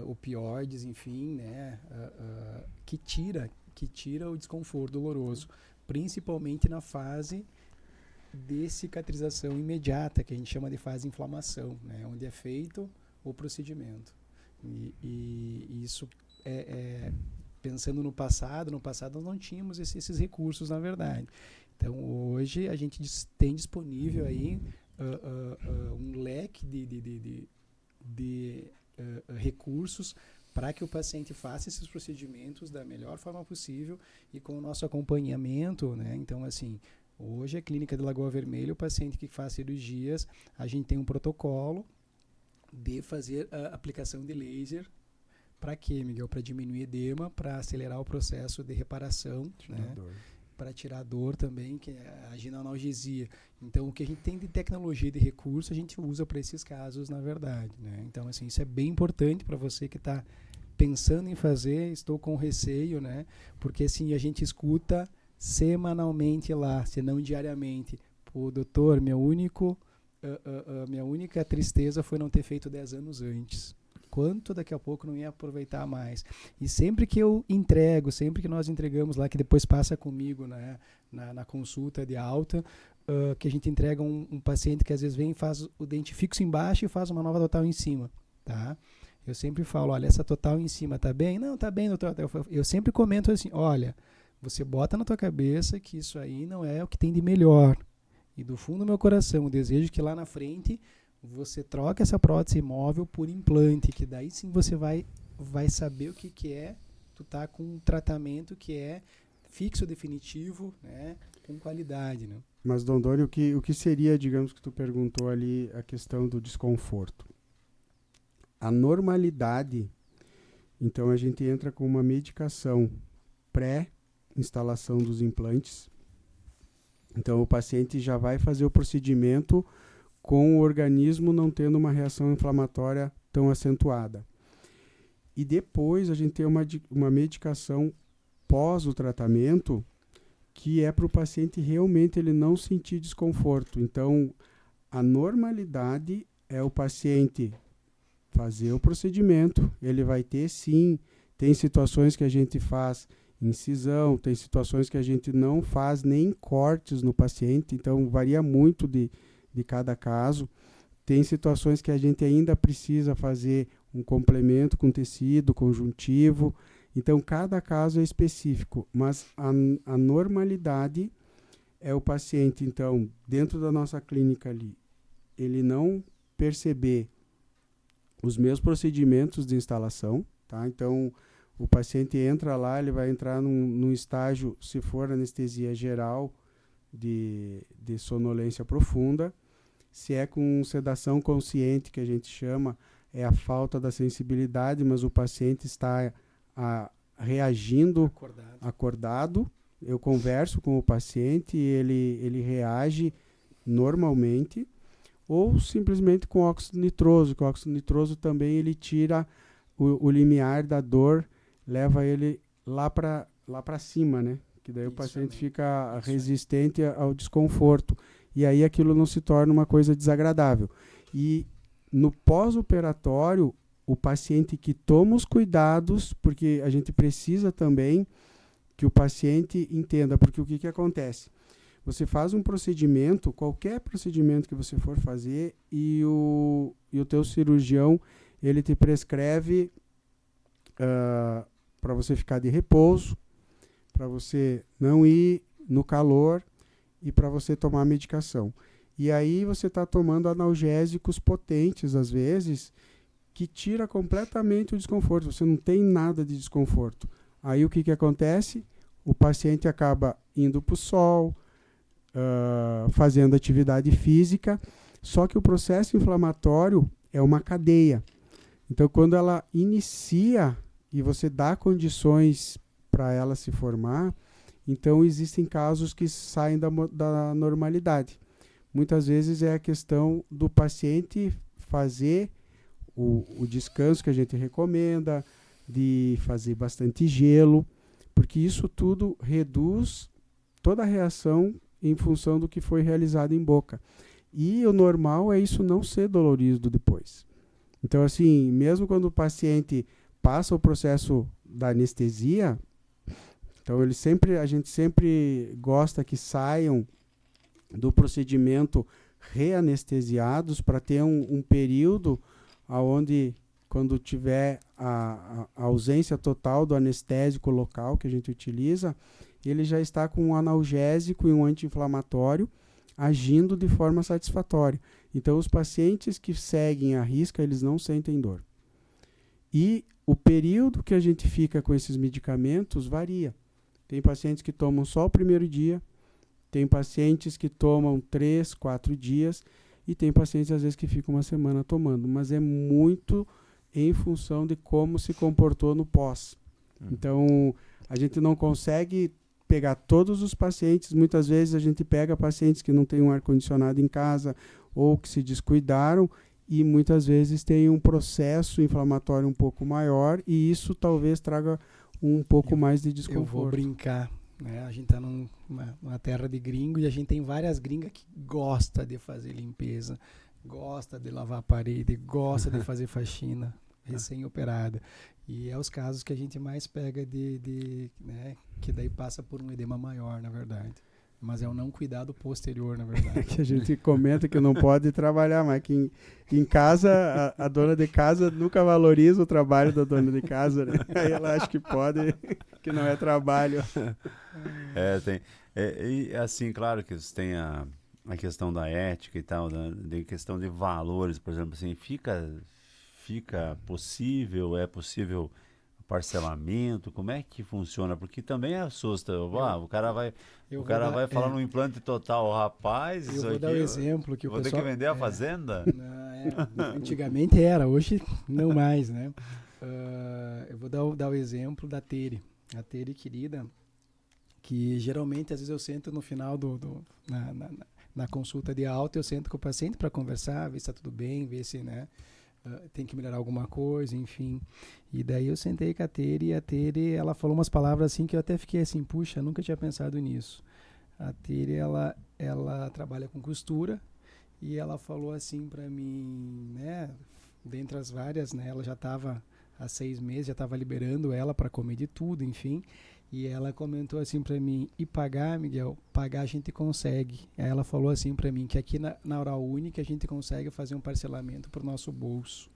opioides, enfim, né, que tira o desconforto doloroso, principalmente na fase de cicatrização imediata, que a gente chama de fase de inflamação, né, onde é feito o procedimento. E isso pensando no passado nós não tínhamos esses recursos, na verdade. Então, hoje a gente tem disponível aí um leque de recursos para que o paciente faça esses procedimentos da melhor forma possível e com o nosso acompanhamento, né? Então, assim, hoje a Clínica de Lagoa Vermelha, o paciente que faz cirurgias, a gente tem um protocolo de fazer a aplicação de laser. Para quê, Miguel? Para diminuir edema, para acelerar o processo de reparação, né? Para tirar a dor também, que é a ginanalgesia. Então, o que a gente tem de tecnologia e de recurso, a gente usa para esses casos, na verdade, né? Então, assim, isso é bem importante para você que está pensando em fazer, estou com receio, né? Porque, assim, a gente escuta semanalmente lá, se não diariamente. Pô, doutor, minha única tristeza foi não ter feito 10 anos antes. Quanto daqui a pouco não ia aproveitar mais. E sempre que eu entrego, sempre que nós entregamos lá, que depois passa comigo, né, na consulta de alta, que a gente entrega um paciente que às vezes vem e faz o dente fixo embaixo e faz uma nova total em cima, tá? Eu sempre falo, olha, essa total em cima tá bem? Não, tá bem, doutor. Eu sempre comento assim, olha, você bota na tua cabeça que isso aí não é o que tem de melhor. E do fundo do meu coração, eu desejo que lá na frente você troca essa prótese móvel por implante, que daí sim você vai saber o que é, tu tá com um tratamento que é fixo, definitivo, né, com qualidade, né? Mas, Dondoni, o que seria, digamos que tu perguntou ali, a questão do desconforto? A normalidade, então a gente entra com uma medicação pré-instalação dos implantes, então o paciente já vai fazer o procedimento com o organismo não tendo uma reação inflamatória tão acentuada. E depois a gente tem uma medicação pós o tratamento que é para o paciente realmente ele não sentir desconforto. Então, a normalidade é o paciente fazer o procedimento, ele vai ter sim, tem situações que a gente faz incisão, tem situações que a gente não faz nem cortes no paciente, então varia muito de cada caso. Tem situações que a gente ainda precisa fazer um complemento com tecido conjuntivo, então cada caso é específico, mas a normalidade é o paciente, então, dentro da nossa clínica ali, ele não perceber os meus procedimentos de instalação, tá? Então, o paciente entra lá, ele vai entrar num estágio, se for anestesia geral, de sonolência profunda. Se é com sedação consciente, que a gente chama, é a falta da sensibilidade, mas o paciente está reagindo acordado. Eu converso com o paciente e ele reage normalmente, ou simplesmente com óxido nitroso, que o óxido nitroso também ele tira o limiar da dor, leva ele lá para cima, né? Que daí o paciente fica resistente ao desconforto. E aí aquilo não se torna uma coisa desagradável. E no pós-operatório, o paciente que toma os cuidados, porque a gente precisa também que o paciente entenda, porque o que acontece? Você faz um procedimento, qualquer procedimento que você for fazer, e o teu cirurgião, ele te prescreve para você ficar de repouso, para você não ir no calor e para você tomar medicação. E aí você está tomando analgésicos potentes, às vezes, que tira completamente o desconforto. Você não tem nada de desconforto. Aí o que acontece? O paciente acaba indo para o sol, fazendo atividade física, só que o processo inflamatório é uma cadeia. Então, quando ela inicia e você dá condições para ela se formar, então existem casos que saem da normalidade. Muitas vezes é a questão do paciente fazer o descanso que a gente recomenda, de fazer bastante gelo, porque isso tudo reduz toda a reação em função do que foi realizado em boca. E o normal é isso não ser dolorido depois. Então, assim, mesmo quando o paciente passa o processo da anestesia, então a gente sempre gosta que saiam do procedimento reanestesiados para ter um período onde, quando tiver a ausência total do anestésico local que a gente utiliza, ele já está com um analgésico e um anti-inflamatório agindo de forma satisfatória. Então, os pacientes que seguem a risca, eles não sentem dor. E o período que a gente fica com esses medicamentos varia. Tem pacientes que tomam só o primeiro dia, tem pacientes que tomam 3, 4 dias e tem pacientes, às vezes, que ficam uma semana tomando. Mas é muito em função de como se comportou no pós. Então, a gente não consegue pegar todos os pacientes. Muitas vezes a gente pega pacientes que não têm um ar-condicionado em casa ou que se descuidaram e muitas vezes tem um processo inflamatório um pouco maior e isso talvez traga um pouco mais de desconforto. Eu vou brincar, né? A gente está numa terra de gringo e a gente tem várias gringas que gostam de fazer limpeza, gosta de lavar a parede, gosta de fazer faxina recém-operada. E é os casos que a gente mais pega né, que daí passa por um edema maior, na verdade. Mas é um não cuidado posterior, na verdade. Que a gente comenta que não pode trabalhar, mas que em casa, a dona de casa nunca valoriza o trabalho da dona de casa, né? Aí ela acha que pode, que não é trabalho. Tem. E assim, claro que você tem a questão da ética e tal, da questão de valores, por exemplo, assim, fica possível, é possível parcelamento, como é que funciona? Porque também assusta, o cara vai falar no implante total, rapaz, eu isso vou aqui, dar o exemplo que o vou ter pessoal, que vender a fazenda? Antigamente era, hoje não mais, né? Eu vou dar o exemplo da Tere, a Tere querida, que geralmente às vezes eu sento no final na consulta de alta, eu sento com o paciente para conversar, ver se está tudo bem, ver se, né, tem que melhorar alguma coisa, enfim. E daí eu sentei com a Tere e a Tere, ela falou umas palavras assim que eu até fiquei assim, puxa, nunca tinha pensado nisso. A Tere, ela trabalha com costura e ela falou assim para mim, né, dentre as várias, né, ela já estava há 6 meses, já estava liberando ela para comer de tudo, enfim, e ela comentou assim para mim, e pagar, Miguel, pagar a gente consegue. Aí ela falou assim para mim que aqui na Oral Unique a gente consegue fazer um parcelamento para o nosso bolso.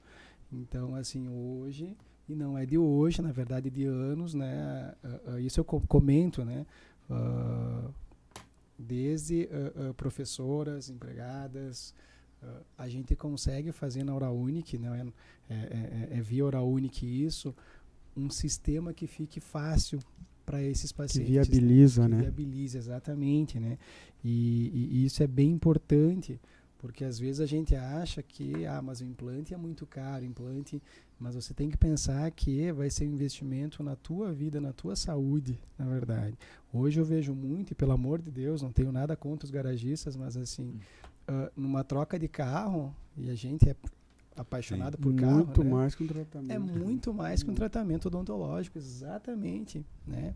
Então, assim, hoje, e não é de hoje, na verdade de anos, né, isso eu comento, né, desde professoras, empregadas, a gente consegue fazer na Oral Unique, né, é via Oral Unique isso, um sistema que fique fácil para esses pacientes. Que viabiliza, né? né? Viabiliza, exatamente, né? E isso é bem importante, porque às vezes a gente acha que, mas o implante é muito caro, mas você tem que pensar que vai ser um investimento na tua vida, na tua saúde, na verdade. Hoje eu vejo muito, e pelo amor de Deus, não tenho nada contra os garagistas, mas assim, numa troca de carro, e a gente é apaixonado por carro, muito né? mais que um tratamento. É muito mais que um tratamento odontológico, exatamente, né?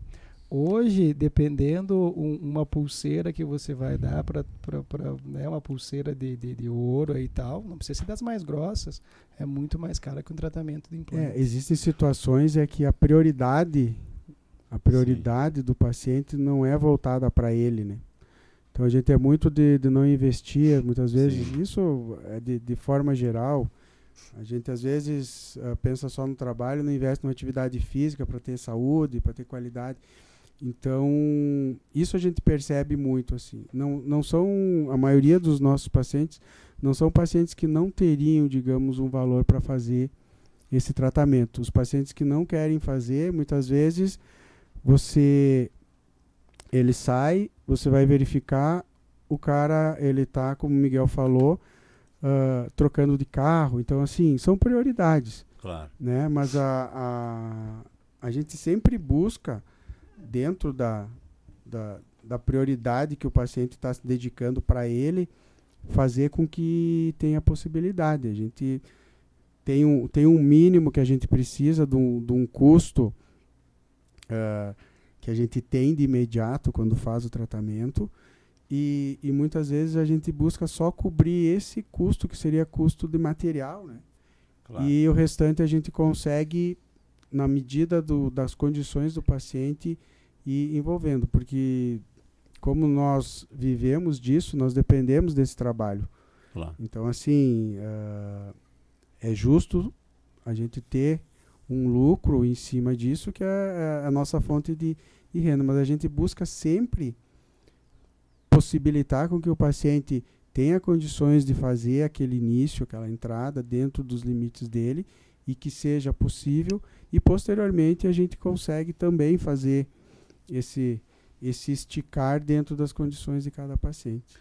Hoje, dependendo uma pulseira que você vai dar para né, uma pulseira de ouro e tal, não precisa ser das mais grossas, é muito mais cara que um tratamento de implante. Existem situações que a prioridade do paciente não é voltada para ele, né? Então a gente é muito de não investir, muitas vezes, Sim. isso é de forma geral. A gente às vezes pensa só no trabalho, não investe numa atividade física para ter saúde, para ter qualidade. Então, isso a gente percebe muito, assim. Não são, a maioria dos nossos pacientes, não são pacientes que não teriam, digamos, um valor para fazer esse tratamento. Os pacientes que não querem fazer, muitas vezes, ele sai, você vai verificar, o cara, ele tá, como o Miguel falou, trocando de carro. Então, assim, são prioridades. Claro. Né? Mas a gente sempre busca, dentro da prioridade que o paciente está se dedicando para ele, fazer com que tenha possibilidade. A gente tem um mínimo que a gente precisa de um custo que a gente tem de imediato quando faz o tratamento, e muitas vezes a gente busca só cobrir esse custo, que seria custo de material, né? Claro. E o restante a gente consegue, na medida das condições do paciente, ir envolvendo, porque como nós vivemos disso, nós dependemos desse trabalho. Claro. Então, assim, é justo a gente ter um lucro em cima disso, que é a nossa fonte de renda, mas a gente busca sempre possibilitar com que o paciente tenha condições de fazer aquele início, aquela entrada dentro dos limites dele, e que seja possível, e posteriormente a gente consegue também fazer esse esticar dentro das condições de cada paciente.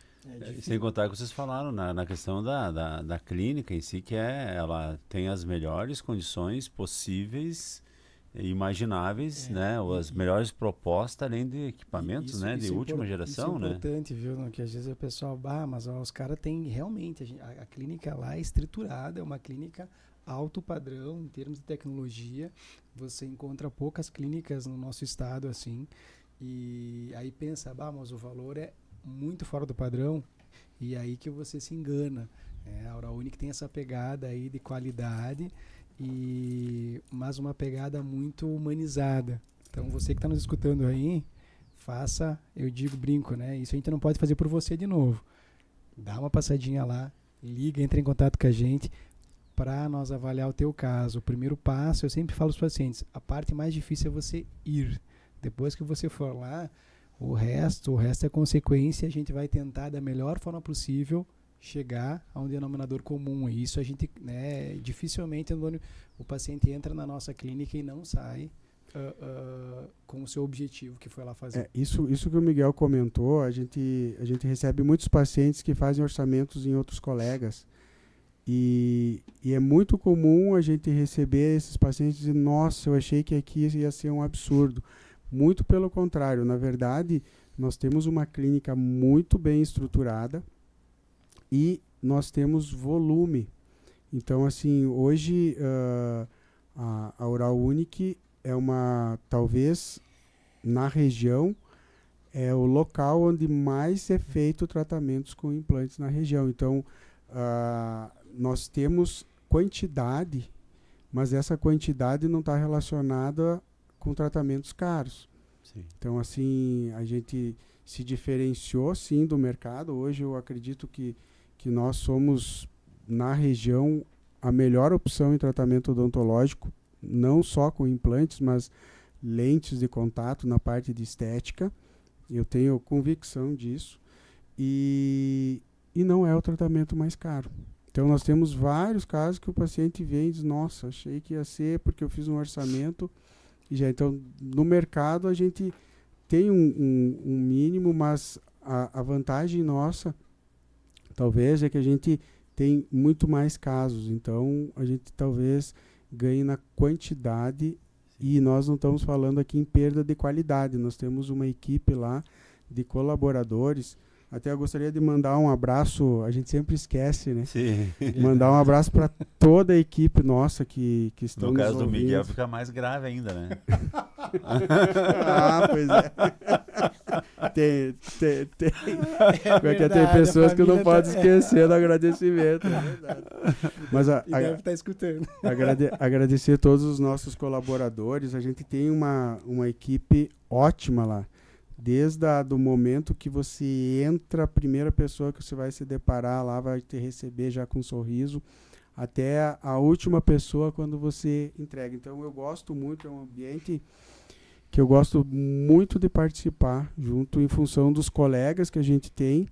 Sem contar que vocês falaram na questão da clínica em si, que ela tem as melhores condições possíveis e imagináveis, né? As melhores propostas, além de equipamentos, né? De última geração, né? Isso é importante, viu? Que às vezes o pessoal, mas os caras têm realmente, a clínica lá é estruturada, é uma clínica alto padrão em termos de tecnologia. Você encontra poucas clínicas no nosso estado assim, e aí pensa, mas o valor é muito fora do padrão, e aí que você se engana. A Oral Unique tem essa pegada aí de qualidade, mas uma pegada muito humanizada. Então você que está nos escutando aí, faça, eu brinco, né? Isso a gente não pode fazer por você de novo. Dá uma passadinha lá, liga, entra em contato com a gente para nós avaliar o teu caso. O primeiro passo, eu sempre falo aos pacientes, a parte mais difícil é você ir. Depois que você for lá, o resto é consequência. A gente vai tentar da melhor forma possível chegar a um denominador comum. E isso a gente, né, dificilmente o paciente entra na nossa clínica e não sai com o seu objetivo, que foi lá fazer. Isso que o Miguel comentou, a gente recebe muitos pacientes que fazem orçamentos em outros colegas. E é muito comum a gente receber esses pacientes e dizer, nossa, eu achei que aqui ia ser um absurdo. Muito pelo contrário, na verdade, nós temos uma clínica muito bem estruturada e nós temos volume. Então, assim, hoje a Oral Unique é talvez na região, é o local onde mais é feito tratamentos com implantes na região. Então, nós temos quantidade, mas essa quantidade não está relacionada com tratamentos caros. Sim. Então, assim, a gente se diferenciou, sim, do mercado. Hoje eu acredito que nós somos, na região, a melhor opção em tratamento odontológico, não só com implantes, mas lentes de contato na parte de estética. Eu tenho convicção disso. E não é o tratamento mais caro. Então, nós temos vários casos que o paciente vem e diz, nossa, achei que ia ser porque eu fiz um orçamento. E já, então, no mercado, a gente tem um mínimo, mas a vantagem nossa, talvez, é que a gente tem muito mais casos. Então, a gente talvez ganhe na quantidade e nós não estamos falando aqui em perda de qualidade. Nós temos uma equipe lá de colaboradores. Até eu gostaria de mandar um abraço, a gente sempre esquece, né? Sim. Mandar um abraço para toda a equipe nossa que estão No nos caso do ouvindo. Miguel fica mais grave ainda, né? Pois é. Porque tem verdade, pessoas a que não família podem tá- esquecer do agradecimento. É verdade. Mas E deve estar escutando. agradecer a todos os nossos colaboradores. A gente tem uma equipe ótima lá. Desde do momento que você entra, a primeira pessoa que você vai se deparar lá vai te receber já com um sorriso, até a última pessoa quando você entrega. Então eu gosto muito, é um ambiente que eu gosto muito de participar, junto em função dos colegas que a gente tem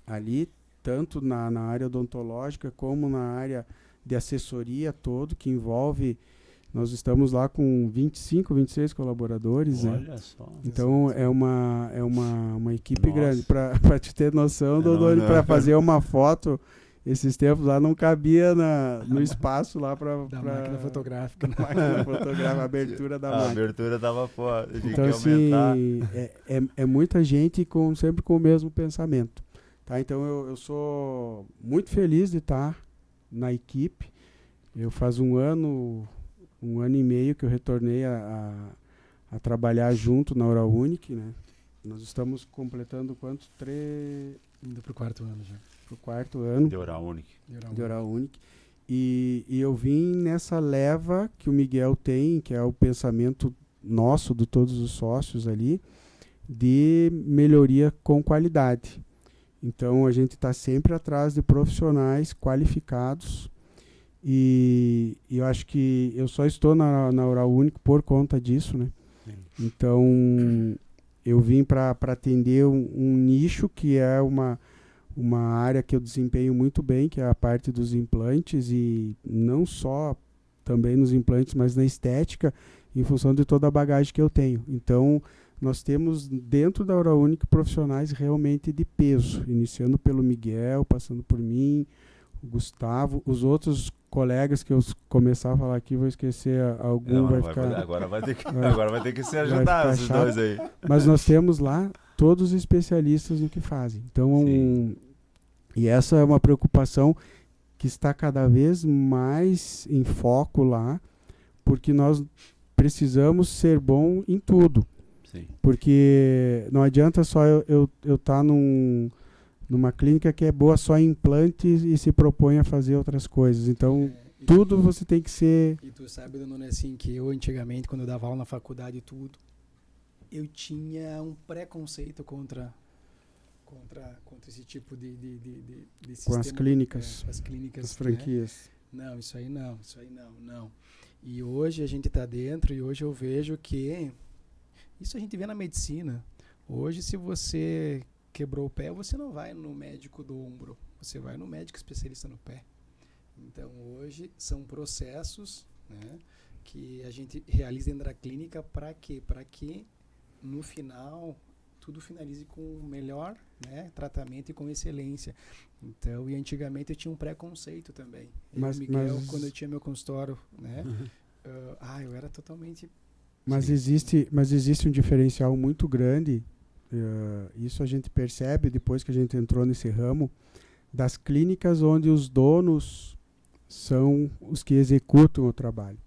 ali, tanto na área odontológica como na área de assessoria todo, que envolve... Nós estamos lá com 25, 26 colaboradores, né? Olha só. Então é uma equipe Nossa. grande. Para te ter noção, Dodoni, para fazer uma foto, esses tempos lá não cabia no espaço lá para Da máquina fotográfica. a abertura da A máquina. abertura tava fora. Então, assim, é muita gente sempre com o mesmo pensamento. Tá? Então eu sou muito feliz de estar na equipe. Eu faz um ano e meio que eu retornei a trabalhar junto na Oral Unique, né? Nós estamos completando quantos? Indo pro 4º ano já. Pro 4º ano De Oral Unique. de Oral Unique. E eu vim nessa leva que o Miguel tem, que é o pensamento nosso, de todos os sócios ali, de melhoria com qualidade. Então, a gente está sempre atrás de profissionais qualificados. E eu acho que eu só estou na Oral Unique por conta disso, né? Sim. Então, eu vim para atender um nicho que é uma área que eu desempenho muito bem, que é a parte dos implantes, e não só também nos implantes, mas na estética, em função de toda a bagagem que eu tenho. Então, nós temos dentro da Oral Unique profissionais realmente de peso, iniciando pelo Miguel, passando por mim, o Gustavo, os outros colegas que eu começar a falar aqui, vou esquecer algum, Não, vai vai ficar... agora vai ter que se ajudar ficar esses chato. dois aí. Mas nós temos lá todos especialistas no que fazem. Então, e essa é uma preocupação que está cada vez mais em foco lá, porque nós precisamos ser bom em tudo. Sim. Porque não adianta só eu estar numa clínica que é boa só em implantes e se propõe a fazer outras coisas. Então, tudo você tem que ser... E tu sabe, dona, assim, que eu antigamente, quando eu dava aula na faculdade e tudo, eu tinha um preconceito contra esse tipo de sistema. Com as clínicas, com as clínicas, as franquias. Né? Não, isso aí não. E hoje a gente está dentro e hoje eu vejo que isso a gente vê na medicina. Hoje, se você quebrou o pé, você não vai no médico do ombro, você vai no médico especialista no pé. Então, hoje são processos, né, que a gente realiza dentro da clínica para quê? Para que no final tudo finalize com o melhor, né, tratamento e com excelência. Então, e antigamente eu tinha um preconceito também. Mas, Miguel, quando eu tinha meu consultório, né, eu era totalmente... Mas existe um diferencial muito grande, isso a gente percebe depois que a gente entrou nesse ramo, das clínicas onde os donos são os que executam o trabalho.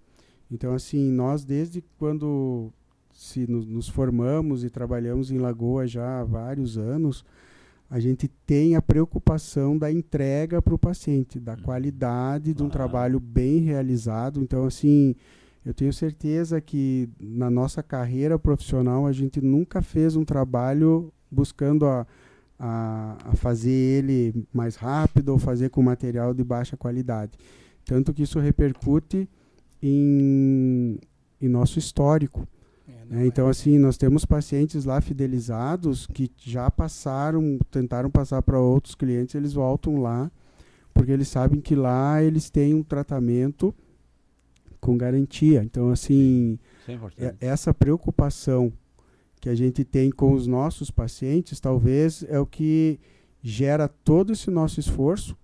Então, assim, nós desde quando nos formamos e trabalhamos em Lagoa já há vários anos, a gente tem a preocupação da entrega para o paciente, da qualidade de um trabalho bem realizado. Então, assim, eu tenho certeza que na nossa carreira profissional a gente nunca fez um trabalho buscando a fazer ele mais rápido ou fazer com material de baixa qualidade. Tanto que isso repercute em nosso histórico. Então, assim, nós temos pacientes lá fidelizados que já tentaram passar para outros clientes, eles voltam lá, porque eles sabem que lá eles têm um tratamento com garantia. Então, assim, essa preocupação que a gente tem com os nossos pacientes, talvez é o que gera todo esse nosso esforço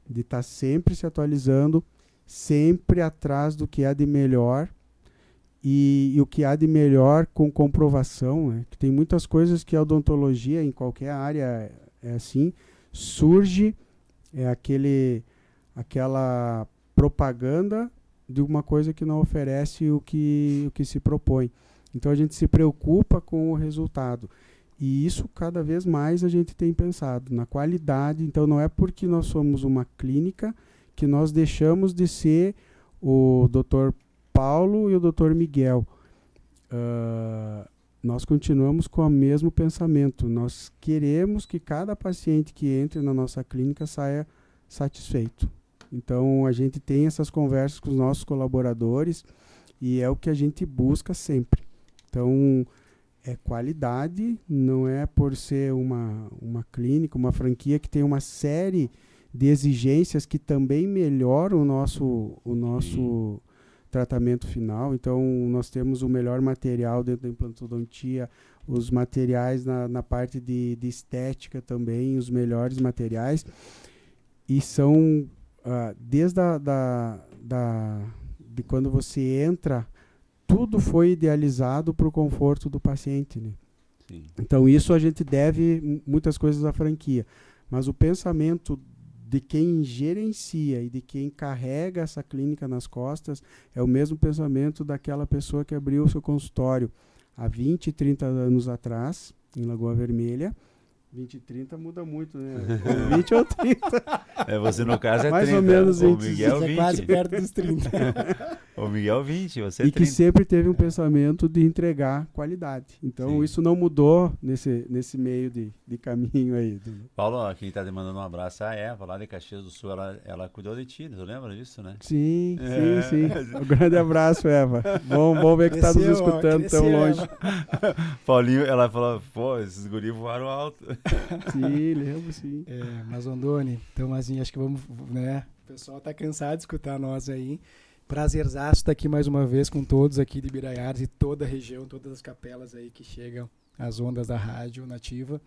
de estar sempre se atualizando, sempre atrás do que há de melhor, e o que há de melhor com comprovação, né? Que tem muitas coisas que a odontologia, em qualquer área, é assim, surge aquela propaganda de uma coisa que não oferece o que se propõe. Então a gente se preocupa com o resultado. E isso cada vez mais a gente tem pensado na qualidade. Então não é porque nós somos uma clínica que nós deixamos de ser o Dr. Paulo e o Dr. Miguel. Nós continuamos com o mesmo pensamento. Nós queremos que cada paciente que entre na nossa clínica saia satisfeito. Então a gente tem essas conversas com os nossos colaboradores e é o que a gente busca sempre. Então é qualidade, não é por ser uma clínica, uma franquia que tem uma série de exigências que também melhoram o nosso tratamento final. Então nós temos o melhor material dentro da implantodontia, os materiais na parte de estética também, os melhores materiais, e são desde de quando você entra, tudo foi idealizado para o conforto do paciente, né? Sim. Então isso a gente deve muitas coisas à franquia, mas o pensamento de quem gerencia e de quem carrega essa clínica nas costas é o mesmo pensamento daquela pessoa que abriu o seu consultório há 20, 30 anos atrás, em Lagoa Vermelha. 20 e 30 muda muito, né? Ou 20 ou 30. Você no caso é mais 30. Ou menos 20. O Miguel 20. É quase perto dos 30. O Miguel 20, você é 30. E que sempre teve um pensamento de entregar qualidade. Então, sim, isso não mudou nesse meio de caminho aí. Paulo, quem está te mandando um abraço é a Eva, lá de Caxias do Sul. Ela cuidou de ti, tu lembra disso, né? Sim. Um grande abraço, Eva. Bom ver que está nos escutando tão longe. Paulinho, ela falou, pô, esses guris voaram alto. Sim, lembro, sim. Mas, Ondoni, então, assim, acho que vamos, né? O pessoal tá cansado de escutar nós aí. Prazerzaço estar aqui mais uma vez com todos aqui de Biraiaras e toda a região, todas as capelas aí que chegam às ondas da Rádio Nativa.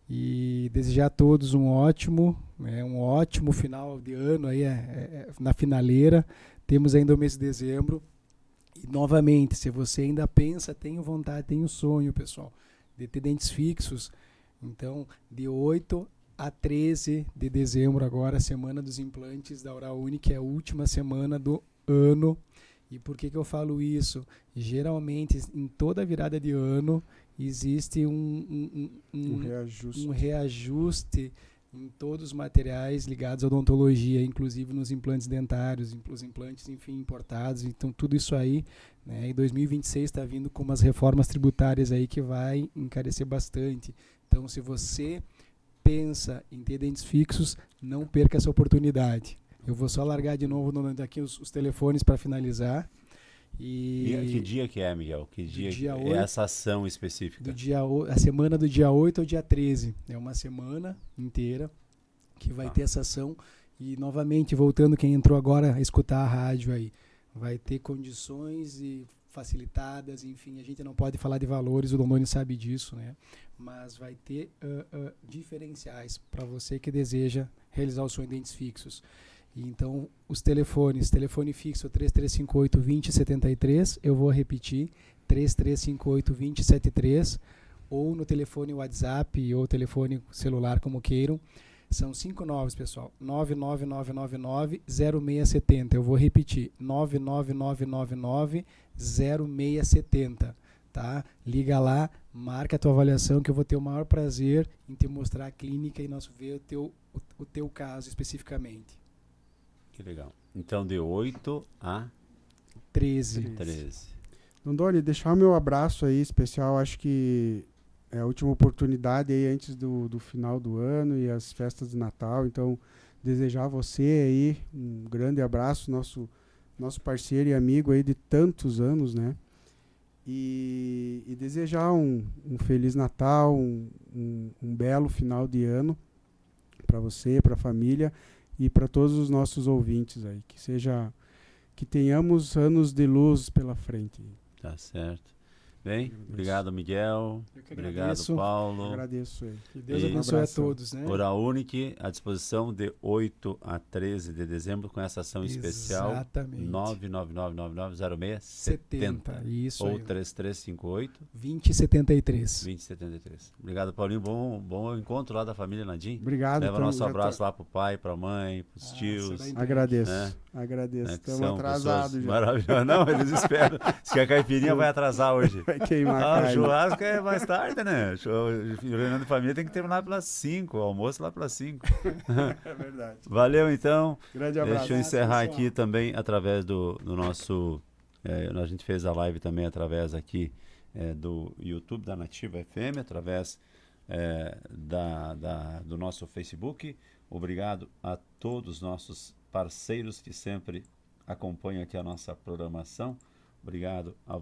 E desejar a todos um ótimo final de ano aí, na finaleira. Temos ainda o mês de dezembro. E, novamente, se você ainda pensa, tenho vontade, tenho sonho, pessoal, de ter dentes fixos, então, de 8 a 13 de dezembro agora, Semana dos Implantes da Oral Uni, que é a última semana do ano. E por que eu falo isso? Geralmente, em toda virada de ano, existe um reajuste em todos os materiais ligados à odontologia, inclusive nos implantes dentários, os implantes, enfim, importados. Então, tudo isso aí, né, em 2026 está vindo com umas reformas tributárias aí que vai encarecer bastante. Então, se você pensa em ter dentes fixos, não perca essa oportunidade. Eu vou só largar de novo aqui os telefones para finalizar. E que dia que é, Miguel? Que dia 8, é essa ação específica? A semana do dia 8 ao dia 13. É uma semana inteira que vai ter essa ação. E, novamente, voltando, quem entrou agora a escutar a rádio aí, vai ter condições facilitadas, enfim, a gente não pode falar de valores, o Dondoni sabe disso, né? Mas vai ter diferenciais para você que deseja realizar o sonho de dentes fixos. Então, os telefones, telefone fixo 3358-2073, eu vou repetir, 3358-2073, ou no telefone WhatsApp ou telefone celular, como queiram. São 5 novos, pessoal, 99999-0670, eu vou repetir, 99999-0670, tá? Liga lá, marca a tua avaliação que eu vou ter o maior prazer em te mostrar a clínica e nós ver o teu caso especificamente. Que legal. Então, de 8 a 13. 13. Dondoni, deixar o meu abraço aí especial, acho que é a última oportunidade aí antes do final do ano e as festas de Natal, então desejar a você aí um grande abraço, nosso parceiro e amigo aí de tantos anos, né? E desejar um Feliz Natal, um belo final de ano para você, para a família e para todos os nossos ouvintes aí, que tenhamos anos de luz pela frente. Tá certo. Bem, obrigado, Miguel. Eu que Obrigado, agradeço. Paulo. Agradeço aí. Que Deus E abençoe a abração. todos, né? Oral Unique, à disposição de 8 a 13 de dezembro, com essa ação especial. Exatamente. 999990670. Isso Ou aí. 3358 2073. 2073. Obrigado, Paulinho. Bom encontro lá da família Nadim. Obrigado. Leva então, nosso já abraço lá pro pai, pra mãe, pros tios. será Agradeço. Né? Agradeço. Né, que Estamos são atrasados pessoas já. maravilhosas. Não, eles esperam. Se a caipirinha vai atrasar hoje. Vai queimar a Ah, o carne. churrasco é mais tarde, né? Reunião de família tem que terminar pelas 5, o almoço lá pelas 5. É verdade. Valeu, então. Grande abraço. Deixa eu encerrar pessoal. aqui também através do nosso... a gente fez a live também através aqui do YouTube da Nativa FM, através do nosso Facebook. Obrigado a todos os nossos parceiros que sempre acompanham aqui a nossa programação. Obrigado a